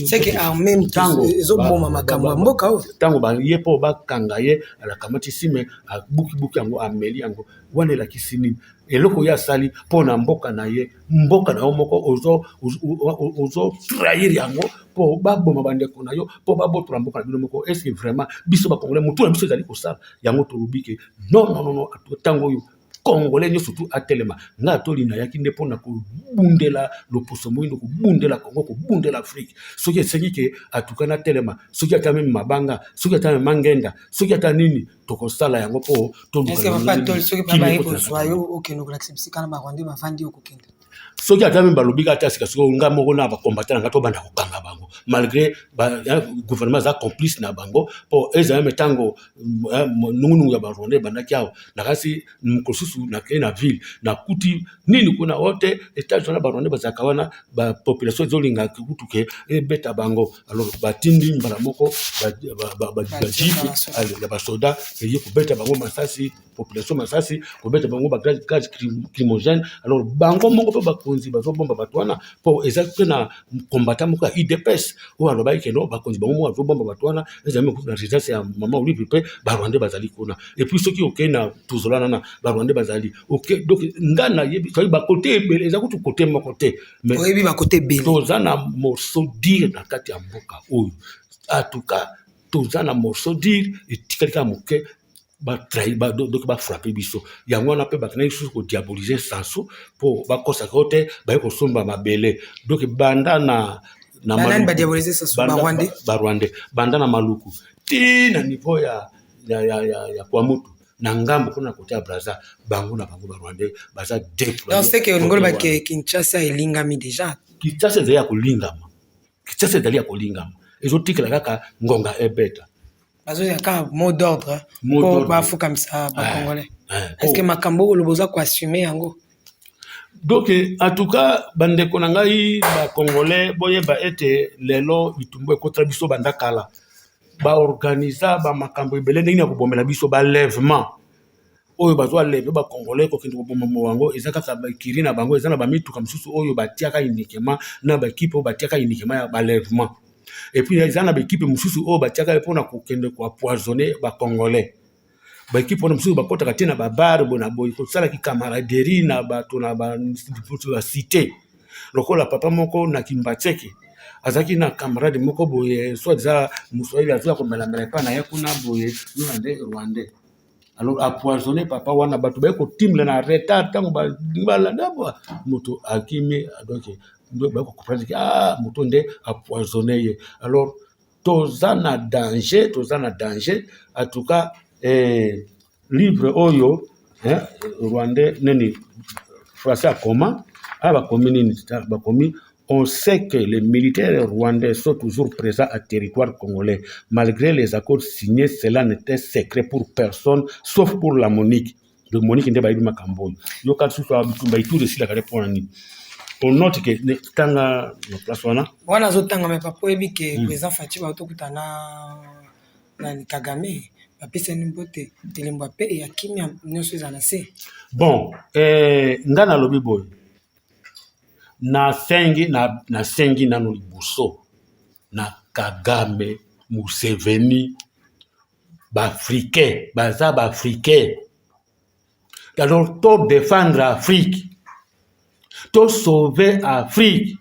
c'est que en même temps ezo boma makambo mboka o tango ba yepo ba kangaye ala kamati sime a buki yango ameli yango wana la kisini eloko ya sali pona mboka na ye mboka na moko ozo trahir yango po baboma bandeko na yo po babotola mboka na bino moko. Est-ce que vraiment biso ba congolais mutu na biso ezali kosala yango tolubike non tango yo congolais nyo surtout atelema nga toli na yaki ndepo na ko bundela loposo moindo ko bundela Congo ko bundela Afrique soki esengi ke atukana telema soki ata même mabanga soki ata mangenda soki ata nini tokosala yango po to. Est-ce que papa toli soki papa yeko soyo okeno ko lakisi kana ba Rwandais ba vandi okokenda soki ata même balobi ata sika soki nga moko na ba combattant nga to banda ko kanga bango malgré ba gouvernement za complice na bango po eza metango nungu ya ba Rwandais banda kiao na kasi mkosusu na kena ville na kuti nini kuna wote étage na ba Rwandais bazaka wana ba population zolinga kutuke beta bango alors batindi mbala moko ba jeep ya ba soda ye ko beta bango masasi population masasi ko beta bango ba gaz crimogène alors bango moko pe ba konzi bazobomba bato wana po exactement na combattant moko IDPS ou aloba ikeno ba konzi bango moko bazobomba bato wana ezami ko na résidence ya mama Olivier pe ba Rwandais bazali kuna et puis soki okena tuzolana na ba Rwandais bazali OK donc ngana yebi ba côté ebele eza kutu côté moko te mais oyebi ba côté ebele tozana morceau dire na kati ya mboka oyo en tout cas tozana morceau dire etikalika moke ba trahi ba donc ba frapper biso yango na pe ba kana isu ko diaboliser sanso po ba kosa kote ba ko somba mabele donc banda na maluku ba diaboliser sanso ba Rwandais banda na maluku ti na niveau ya kwa mutu na ngambo kuna kote ya Brazza bango na bango ba Rwandais baza déployer. Donc c'est que ngolo ba Kinshasa elingami déjà Kinshasa ezali ya kolingama Kinshasa ezali ya kolingama ezotikela kaka ngonga ebeta bazo ya ka mot d'ordre pour ba fukamisa ba Congolais. Est-ce que makambo lo boza ko assumer yango Donc, en tout cas, bande konangai, ba Congolais, boye ba ete lelo bitumbo ekotra biso banda kala. Ba organisa ba makambo ebele ndenge na kobomela biso ba lèvement. Oyo bazwa lève ba Congolais ko kende koboma mwango ezaka ka kiri na bango ezana ba mituka msusu oyo batiaka uniquement na ba équipe oyo batiaka uniquement ya ba lèvement. Et puis ezana ba équipe msusu oyo batiaka pona kokende ko empoisonner ba Congolais. Ba équipe wana msusu bakotaka te na ba bar bona boy ko sala ki camaraderie na bato na ba cité. Lokola papa moko na Kimbatseke azaki na camarade moko boye soit za muswahili azwa ko melamela pa na yakuna boye nande rwandais. Alors empoisonner papa wana bato ba ko timle na retard tango ba ndabo moto akimi donc ba ko comprendre que moto nde empoisonner ye. Alors tozana danger en tout cas livre oyo rwandais neni français à comment on sait que les militaires rwandais sont toujours présents à territoire congolais. Malgré les accords signés, cela n'était secret pour personne, sauf pour la Monique. Le Monique n'était pas eu makambo. Yo quand tu sois tout de suite la répondre ni. On note que tanga la place wana. Wana zo tanga mais papa ebi que président Fachi ba otokutana na Kagame. Apesa nimbote telemba pe ya kimia nyonso za na se. Bon, ngana lobi boy. Na sengi nano libuso na Kagame Museveni bafricain baza bafricain. Alors to défendre Afrique, to sauver Afrique,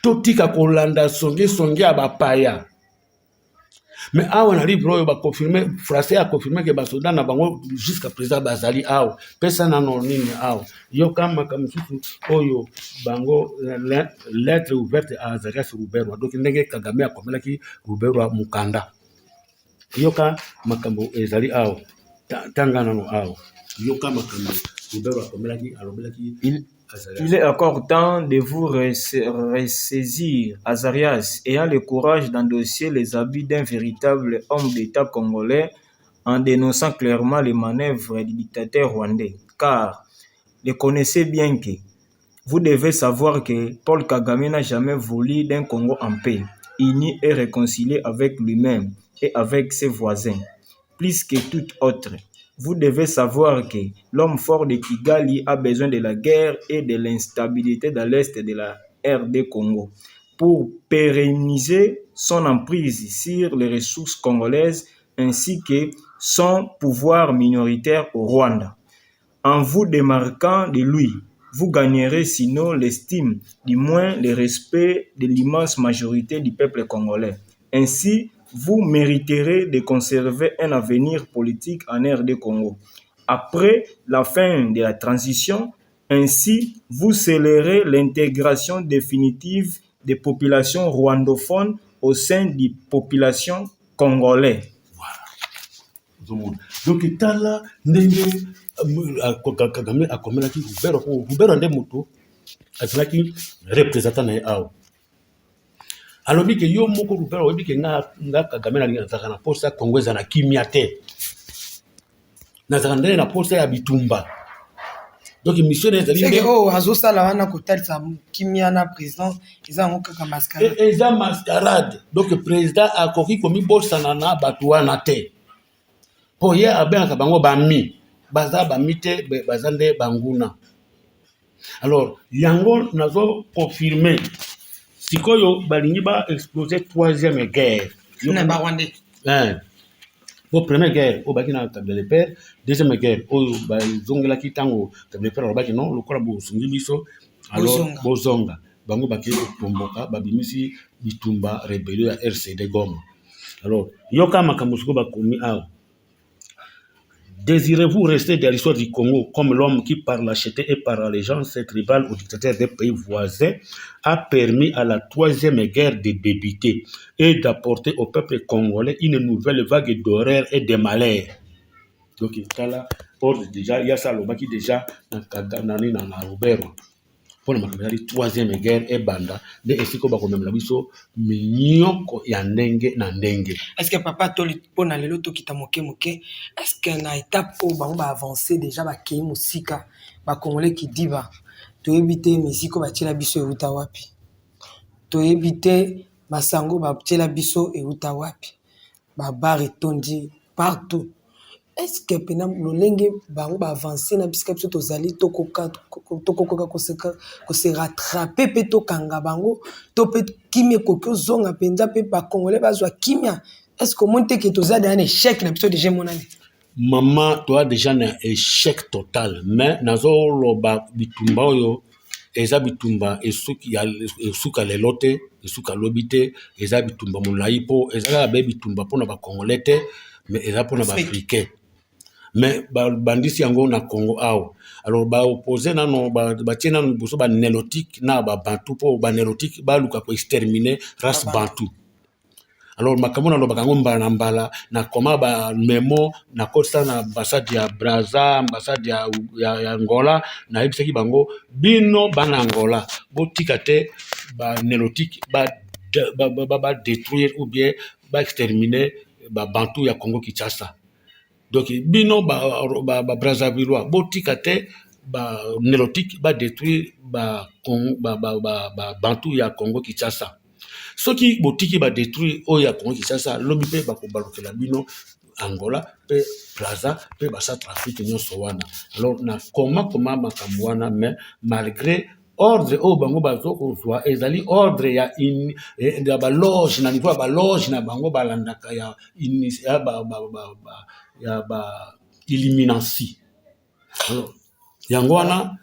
to tika kolanda songe abapaya. Mais on arrive là, ba confirmer français a confirmé que basoda na bango jusqu'à présent bazali aw pesa na nonini aw yo kama susu oyo bango lettre ouverte à Azarias Ruberwa donc ndenge Kagame akomela ki Ruberwa mukanda yo ka makambo ezali aw tanga nano aw yo kama Ruberwa akomela ki alobela ki Il est encore temps de vous ressaisir, Azarias, ayant le courage d'endosser les habits d'un véritable homme d'État congolais en dénonçant clairement les manœuvres du dictateur rwandais. Car, le connaissez bien que vous devez savoir que Paul Kagame n'a jamais voulu d'un Congo en paix, uni et réconcilié avec lui-même et avec ses voisins. Plus que tout autre, vous devez savoir que l'homme fort de Kigali a besoin de la guerre et de l'instabilité dans l'est de la RD Congo pour pérenniser son emprise sur les ressources congolaises ainsi que son pouvoir minoritaire au Rwanda. En vous démarquant de lui, vous gagnerez sinon l'estime, du moins le respect de l'immense majorité du peuple congolais. Ainsi, vous mériterez de conserver un avenir politique en RD Congo. Après la fin de la transition, ainsi, vous scellerez l'intégration définitive des populations rwandophones au sein des populations congolaises. Voilà. Donc, tala ndenge Kagame akomela ki Rubero nde moto azalaki représentant na awo. Alors que yo moko Rubero oyebi ke nga Kagame na linga na posa Congo za na kimia te. Na zaka na posa ya bitumba. Donc mission ezali c'est que azosala wana kotalisa kimia na président eza ngo kaka mascarade. Eza mascarade. Donc président akoki komi bosana na batu wana te. Po ye abenga bango bami. Baza bamite bazande banguna. Alors yango nazo confirmer sikoyo balingi ba exploser troisième guerre. Na ba Rwandais. Pour première guerre au Bakina table de père, deuxième guerre au zongela kitango table de père au Bakina non lokola bo sungi biso alors bozonga bango bakeli komboka babimisi bitumba rébellion ya RCD Goma. Alors yoka makamusuko bakomi a désirez-vous rester dans l'histoire du Congo comme l'homme qui, par lâcheté et par allégeance tribale au dictateur des pays voisins, a permis à la troisième guerre de débuter et d'apporter au peuple congolais une nouvelle vague d'horreur et de malheur. Donc, il y a ça, il y a ça, qui déjà, dans Rubero. pour la troisième guerre et banda de esiko ba komemela biso minyoko ya ndenge na ndenge. Est-ce que papa toli pona lelo to kita moke est-ce que na étape où ba avancer déjà ba kei musika ba congolais qui dit ba to éviter musique ba tila biso e uta wapi, to éviter masango ba tila biso e uta wapi, ba bar etondi partout. Est-ce que pena lolenge bango ba avancer na bisika biso tozali tokoka ko se rattraper pe to kanga bango to pe kimia kokyo zonga penza pe ba congolais bazwa kimia. Est-ce que monte que tozali un échec na biso déjà monani? Maman toi déjà un échec total, mais nazo loba bitumba oyo eza bitumba esuka lelote esuka lobite eza bitumba molai po eza ba bitumba pona ba congolais te mais eza pona ba africain. Mais bandisi yango na Congo awa. Alors ba opposé nano ba tiena no boso ba nélotique na ba bantu po ba nélotique ba luka ko exterminer race bantu. Alors makamona lo bakango mbala mbala na koma ba memo na kosa na ambassade ya Brazza, ambassade ya Angola na ebisaki bango bino bana Angola botika te ba nélotique ba détruire ou bien ba exterminer ba bantu ya Congo Kinshasa. Donc bino ba Brazzaville botika te ba nélotique ba détruire ba bantu ya Congo Kinshasa. Ce qui botiki ba détruire o ya Congo Kinshasa lobi pe ba ko balokela bino Angola pe Brazza pe ba Centrafrique nyonso wana. Alors na comment makambo wana mais malgré ordre o bango bazo kozwa ezali ordre ya ba loge na niveau ba loge na bango balandaka ya illuminancy. Alors yango wana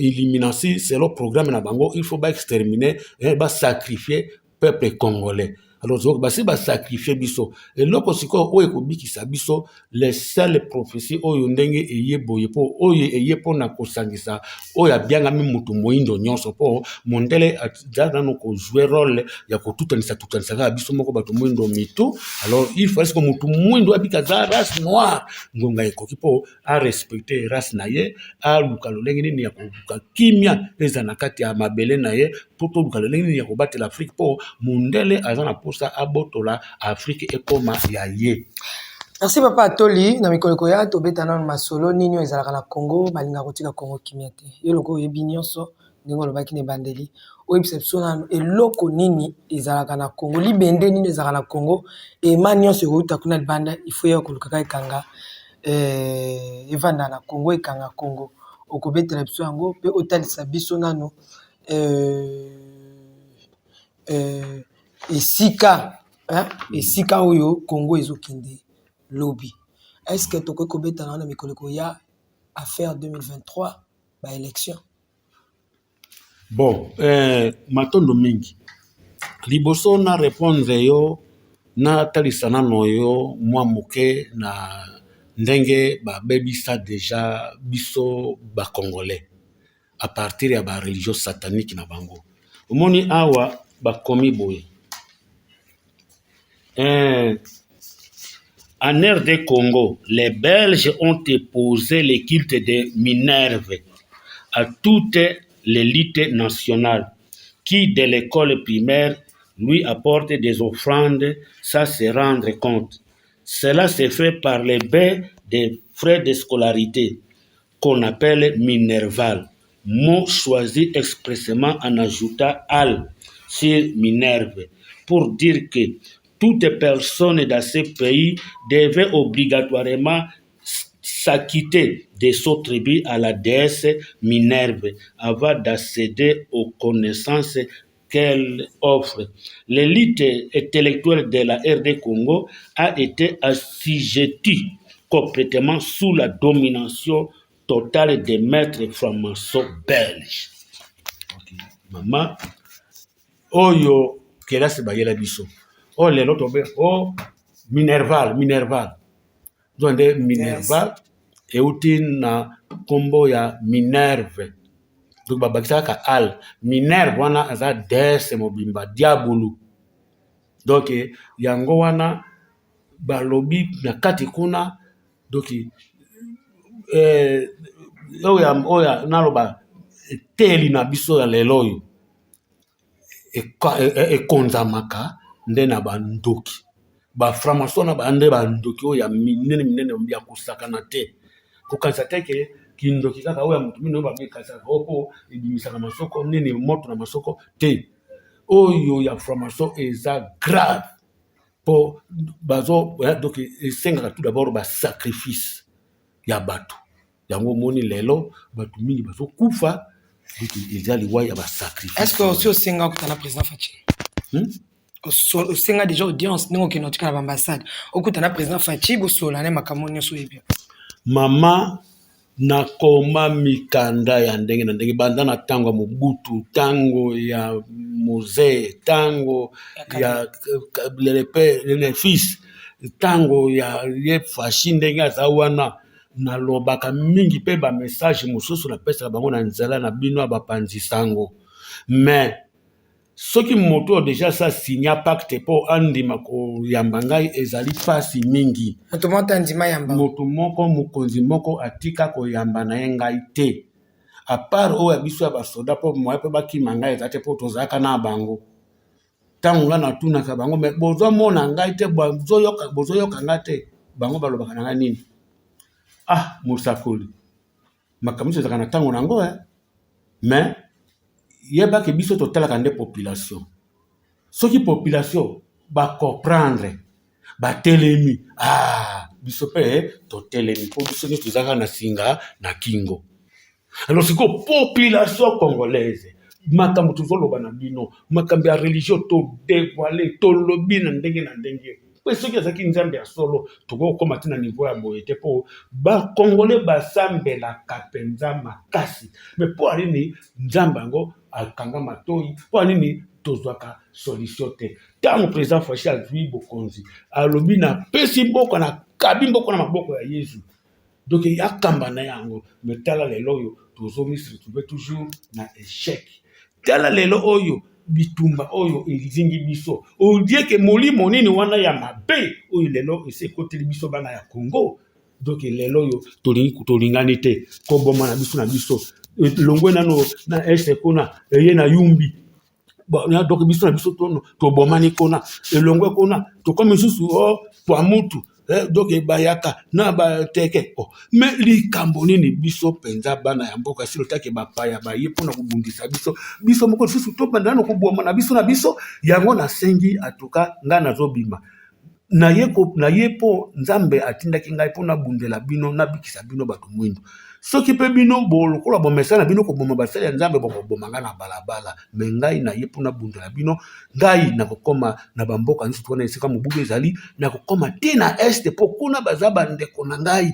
illuminancy c'est le programme na bango il faut exterminer et sacrifier peuple congolais. Alors si ba sacrifier biso et loko siko o ekobikisa biso les seules prophéties oyo ndenge eyeboye po oyo eyepo na kosangisa oyo abianga mi mutu moindo nyonso po mondele atza no ko jouer rôle ya ko tutanisa ka biso moko bato moindo mitu. Alors il faut que mutu moindo abika za race noire ngonga ekoki po a respecter race na ye a lukalo lenge ni ya ko kimia ezana kati ya mabele na ye pour to lukalo lenge ni ya ko battre l'Afrique po mondele azana ça abotola Afrique et comme yaye. Merci papa Toli na mikoleko ya to betana na masolo nini ezalaka na Congo balinga kotika Congo kimiate yeloko yebi nyonso ndingo lobaki ne bandeli o exception na eloko nini ezalaka na Congo libende nini ezalaka na Congo e manionso uta kuna libanda il faut ya kolukaka ikanga evanda na Congo ikanga Congo okobetela biso yango pe otalisa biso nano esika esika oyo Congo ezokende lobby. Est-ce que toko kobeta na mikoleko ya affaire 2023 ba élection? Bon, matondo mingi liboso na répondre yo na talisana no yo mwa moke na ndenge ba bebisa déjà biso ba congolais à partir ya ba religion satanique na bango. Omoni awa ba komi boye. En RD Congo, les Belges ont déposé le culte de Minerve à toute l'élite nationale qui, de l'école primaire, lui apporte des offrandes sans se rendre compte. Cela se fait par les baies des frais de scolarité qu'on appelle Minerval, mot choisi expressément en ajoutant al sur Minerve pour dire que toute personne dans ce pays devait obligatoirement s'acquitter de son tribut à la déesse Minerve avant d'accéder aux connaissances qu'elle offre. L'élite intellectuelle de la RD Congo a été assujettie complètement sous la domination totale des maîtres francs-maçons belges. Okay. Maman, oyo kelasi bayela biso. Oh lelo tobe Minerval zonde Minerval euti na kombo ya Minerve donc babakisa ka al Minerve wana aza déesse mobimba diabolo donc yango wana balobi na kati kuna donc oya naloba teli na biso ya lelo oyo ekonzamaka nde na bandoki baframason na bande bandoki oyo ya minene ya kosakana te kokanisa te ke kindoki kaka oyo ya motu mino oyo babekasaka opo ebimisaka masoko nini moto na masoko te oyo ya framason eza grave po bazo donc esengaka tout d'abord basacrifice ya bato yango moni lelo bato mingi bazokufa eza liwa ya basacrifice. Est-ce que aussi osenga okutana président Faci osenga déjà audience ndenge okende otika na baambassade okutana président Faci bosolane makambo nyonso oyebi mama nakoma mikanda ya ndenge na ndenge banda na ntango ya Mobutu ntango ya Moze ntango ya le fils ntango ya ye Faci ndenge aza wana nalobaka mingi mpe bamessage mosusu napesaka bango na nzela na bino ya bapanzi sango mais soki moto déjà sa signa pacte po andima koyamba ngai ezali pasi mingi moto moko mokonzi moko atika koyamba na ye ngai te a part oyo ya biso ya basoda po moye mpe bakima ngai eza te po tozalaka na bango ntango nga natunaka bango me bozomona ngai te bozoyoka ngai te bango balobaka na ngai nini mosakoli makambo nyonso ezalaka na ntango nango mais yebaki biso totalaka nde population soki population bacomprendre batelemi biso mpe totelemi mpo biso nyonso tozalaka na singa na kingo alors sikoyo population congolaise makambo tozoloba na bino makambo ya religion todévoile tolobi na ndenge mpe soki azalaki nzambe ya solo tokokoma te na niveau ya boye te mpo bakongole basambelaka mpenza makasi me mpo anini nzambe yango akanga matoi mpo anini tozwaka solution te ntango président Faci azwi bokonzi alobi napesi mboka nakabi mboka na maboko ya Yesu donc yakamba na yango me tala lelo oyo tozomisi retrouve toujours na échec tala lelo oyo bitumba oyo elizingi biso odieke molimo nini wana ya mabe oyo lelo ese ekoteli biso bana ya Congo donc lelo oyo tolingani te koboma na biso longwe nano na este kuna eye na yumbi donc biso na biso tobomani kuna elongwe kuna tokomi susu po mutu donc bayaka na bateke mais likambo nini biso penza bana ya mboka silo take bapaya baye pona kubundisa biso moko susu to banda na kuboma na biso yango na sengi atuka nga nazobima na yepo nzambe atindaki ngai pona bundela bino na bikisa bino bato mwindu soki pe bino bolokola bomesa na bino koboma basali ya nzambe boboma nga na balabala me ngai na ye pona bundela bino ngai nakokoma na bamboka nyonso tokona esika mobubu ezali nakokoma te na este po kuna baza bandeko na ngai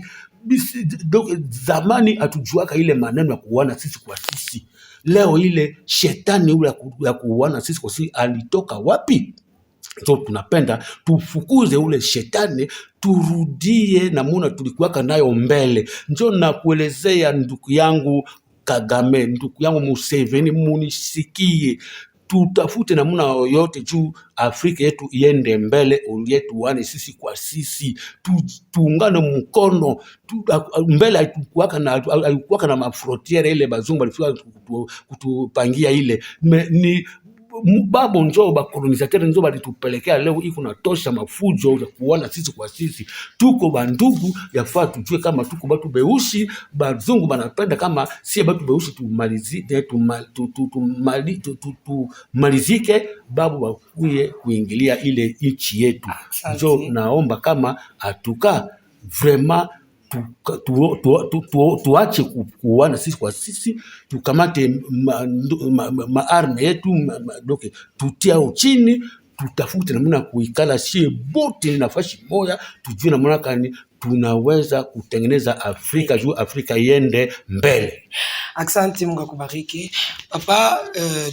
donc zamani atujuaka ile maneno ya kuwana sisi kwa sisi leo ile shetani ule ya kuwana sisi kwa sisi alitoka wapi? So tunapenda tufukuze ule shetani turudie na muna tulikuwaka nayo mbele. Njo na kuelezea ndugu yangu Kagame, ndugu yangu Museveni, munisikie. Tutafute na muna yote juu Afrika yetu iende mbele, yetu wane sisi kwa sisi. Tuungane mkono, mbele alikuwaka na mafrontiere ile bazungu walifika kutupangia ile. Ni babo njo bakolonizateur njo balitupelekea leo iko na tosha mafujo ya kuona sisi kwa sisi tuko bandugu yafaa tujue kama tuko batu beushi bazungu banapenda kama si batu beushi tumalizike babu bakuye kuingilia ile nchi yetu njo naomba kama atuka vraiment tuache kuwana sisi kwa sisi tukamate maarme yetu donc tutia uchini tutafute namna kuikala sie bote nafasi moja tujue namna kani tunaweza kutengeneza Afrika juu Afrika iende mbele. Asante Mungu akubariki. Papa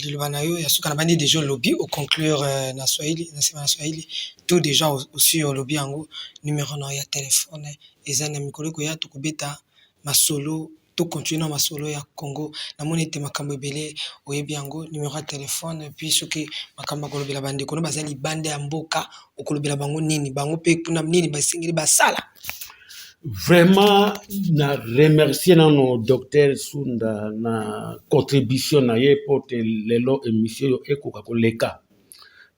de Lubanayo yasuka na bandi déjà lobby au conclure na Swahili na Swahili tout déjà aussi au lobby yango numéro na ya téléphone ezana mikolo ko ya tukubeta masolo to continuer masolo ya Congo na monete makambo ebele oyebi yango numéro ya téléphone puis soki makambo kolobela bande kono bazali bande ya mboka okolobela bango nini bango pe kuna nini basingili basala. Vraiment, na remercier nos docteur Sunda na contribution na ye pour te lelo émission yo ekoka koleka.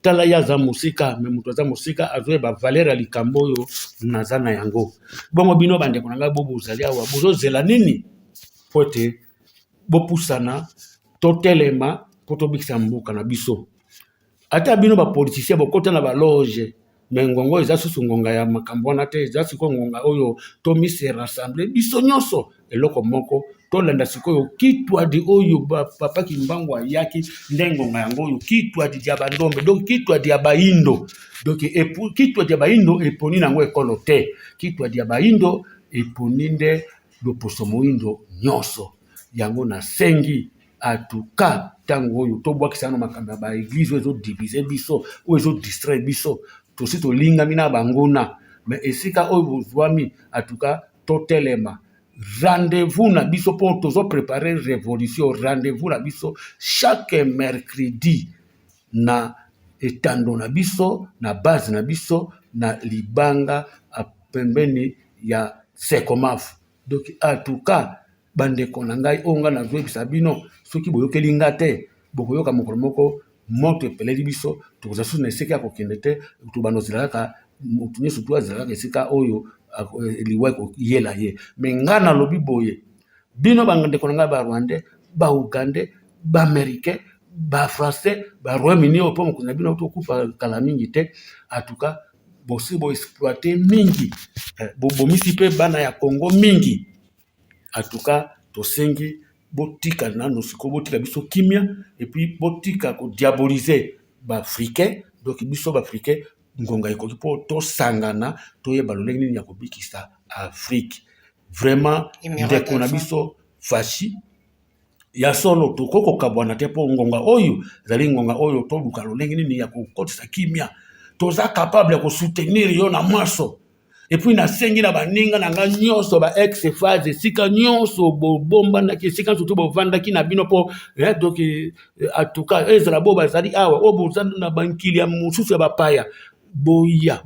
Tala ya za musika, me mutu za musika azwe ba valeur likambo yo nazana yango. Bongo bino bande konanga bobo zali awa bozo zela nini? Pote bopusana totelema poto bikisa mbuka na biso. Ata bino ba politicien bokota na ba loge. Mais ngongo eza susu ngonga ya makambo wana te eza siko ngonga oyo to mise rassembler biso nyonso eloko moko to landa sikoyo kitwa di oyo papa Kimbangu ayaki ndengonga yango oyo kitwa di ya bandombe donc kitwa di ya baindo donc kitwa di ya baindo eponi nango ekolo te kitwa di ya baindo eponi nde loposo moindo nyonso yango na sengi atuka tango oyo to bwakisa na makambo ya ba église oyo diviser biso oyo distraire biso tosi tolingami na banguna mais esika oyo bozwami atuka totelema rendez-vous na biso pour tozo préparer révolution rendez-vous na biso chaque mercredi na etando na biso na base na biso na libanga pembeni ya Sekomaf donc atuka bandeko na ngai onga na zoebisa bino soki boyokeli nga te bokoyoka mokolo moko moto epeleli biso tokoza susu na esika ya kokende te tobano zilaka motu nyonso tu azalaka esika oyo liwa yela ye me nga nalobi boye bino bandeko na ngai barwandais baugandais baaméricain bafrançais baroyaume-uni oyo mpo mokonzi na bino tokufa kala mingi te atuka bosi boexploite mingi bobomisi mpe bana ya Congo mingi atuka tosengi botika nano siko botika biso kimia et puis botika ko diaboliser ba africain donc biso ba africain ngonga ekoki po to sangana to yeba lolenge nini ya kobikisa Afrique vraiment ndeko na biso fashi ya solo to koko kabwana te po ngonga oyo zali ngonga oyo to luka lolenge nini ya kokotisa kimia toza capable ya ko soutenir yo na maso. Et puis na sengi na baninga na nga nyonso ba ex phase sika nyonso bomba na sika surtout bo vanda ki na bino po donc atuka ezra bo bazali awa obuzana na bankili ya mususu ya bapaya boya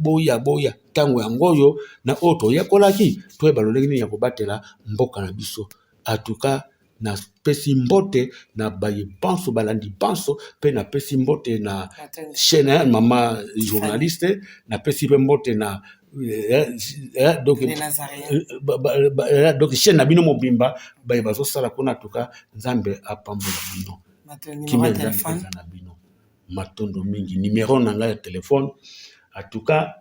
tango yangoyo na oto yakolaki to ebaloleki ni ya kobatela mboka na biso atuka na pesi mbote na baye panso balandi panso pe na pesi mbote na chaîne mama journaliste na pesi mbote na donc chaîne na bino mobimba baye bazosala kuna tuka nzambe apambola bino kimeza na bino matondo mingi numéro na nga ya téléphone atuka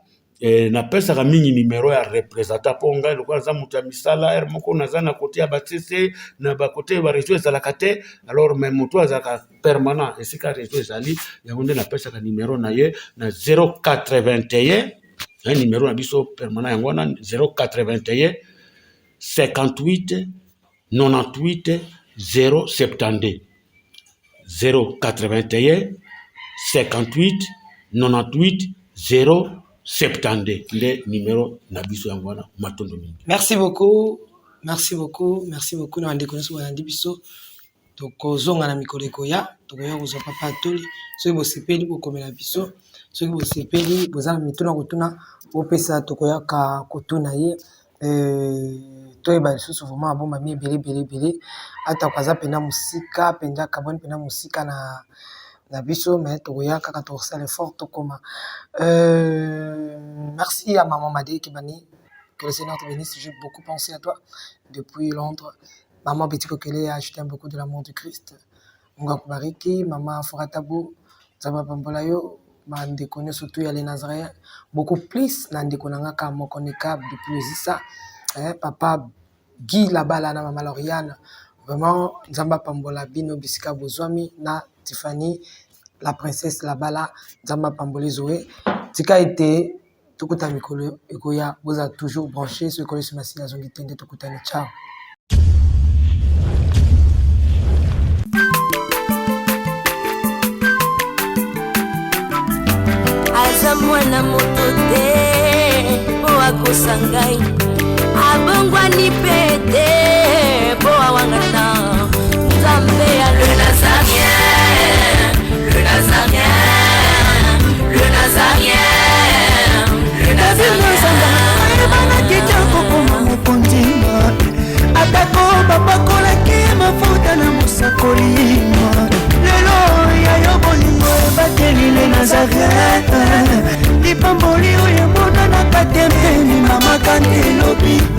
na pesa ka mingi numéro ya représentant po ngai lokwa za mutu ya misala er moko naza na côté ya batese na ba côté ba région ezalaka te alors même mutu azaka permanent esika région ezali yango nde na pesa ka numéro na ye na 081 un numéro na biso permanent yango wana 081 58 98 072 081 58 98 072 le numéro na biso yango wana matondo mingi. Merci beaucoup na bandeko nyonso balandi biso tokozonga na mikolo ekoya tokoya kozwa papa atoli soki bosepeli bokomela biso soki bosepeli boza na mituna kotuna bopesa tokoyaka kotuna ye toyeba lisusu vraiment abombami ebele ata koaza mpena mosika mpenza kabwani mpena mosika na biso mais tokoya kaka tokosala effort tokoma. Merci à maman Madé Kibani, que le Seigneur te bénisse. J'ai beaucoup pensé à toi depuis Londres. Maman Betty Kokele a acheté beaucoup de l'amour du Christ. Munga Kubariki, maman Foratabou, Zaba Pambolayo, Mande Kone surtout les Nazaréens. Beaucoup plus Nande Konanga Kamokoneka depuis ça. Papa Guy Labala na maman Lauriane. Vraiment, Zamba Pambola Bino Bisika Bozwami na Tiffany. La princesse Labala, Zamba Pambole Zoé. Tika été, Tokuta Mikolo, Ekoya, vous a toujours branché sur le collège de Massina Zongitende, Tokuta. Ciao. Azamwana motote, Boa Kosangai, Abongwani Pete, Boa Wangata, Zambe à le Nazarien, le Nazarien, le Nazarien, le Nazarien. makanti lobi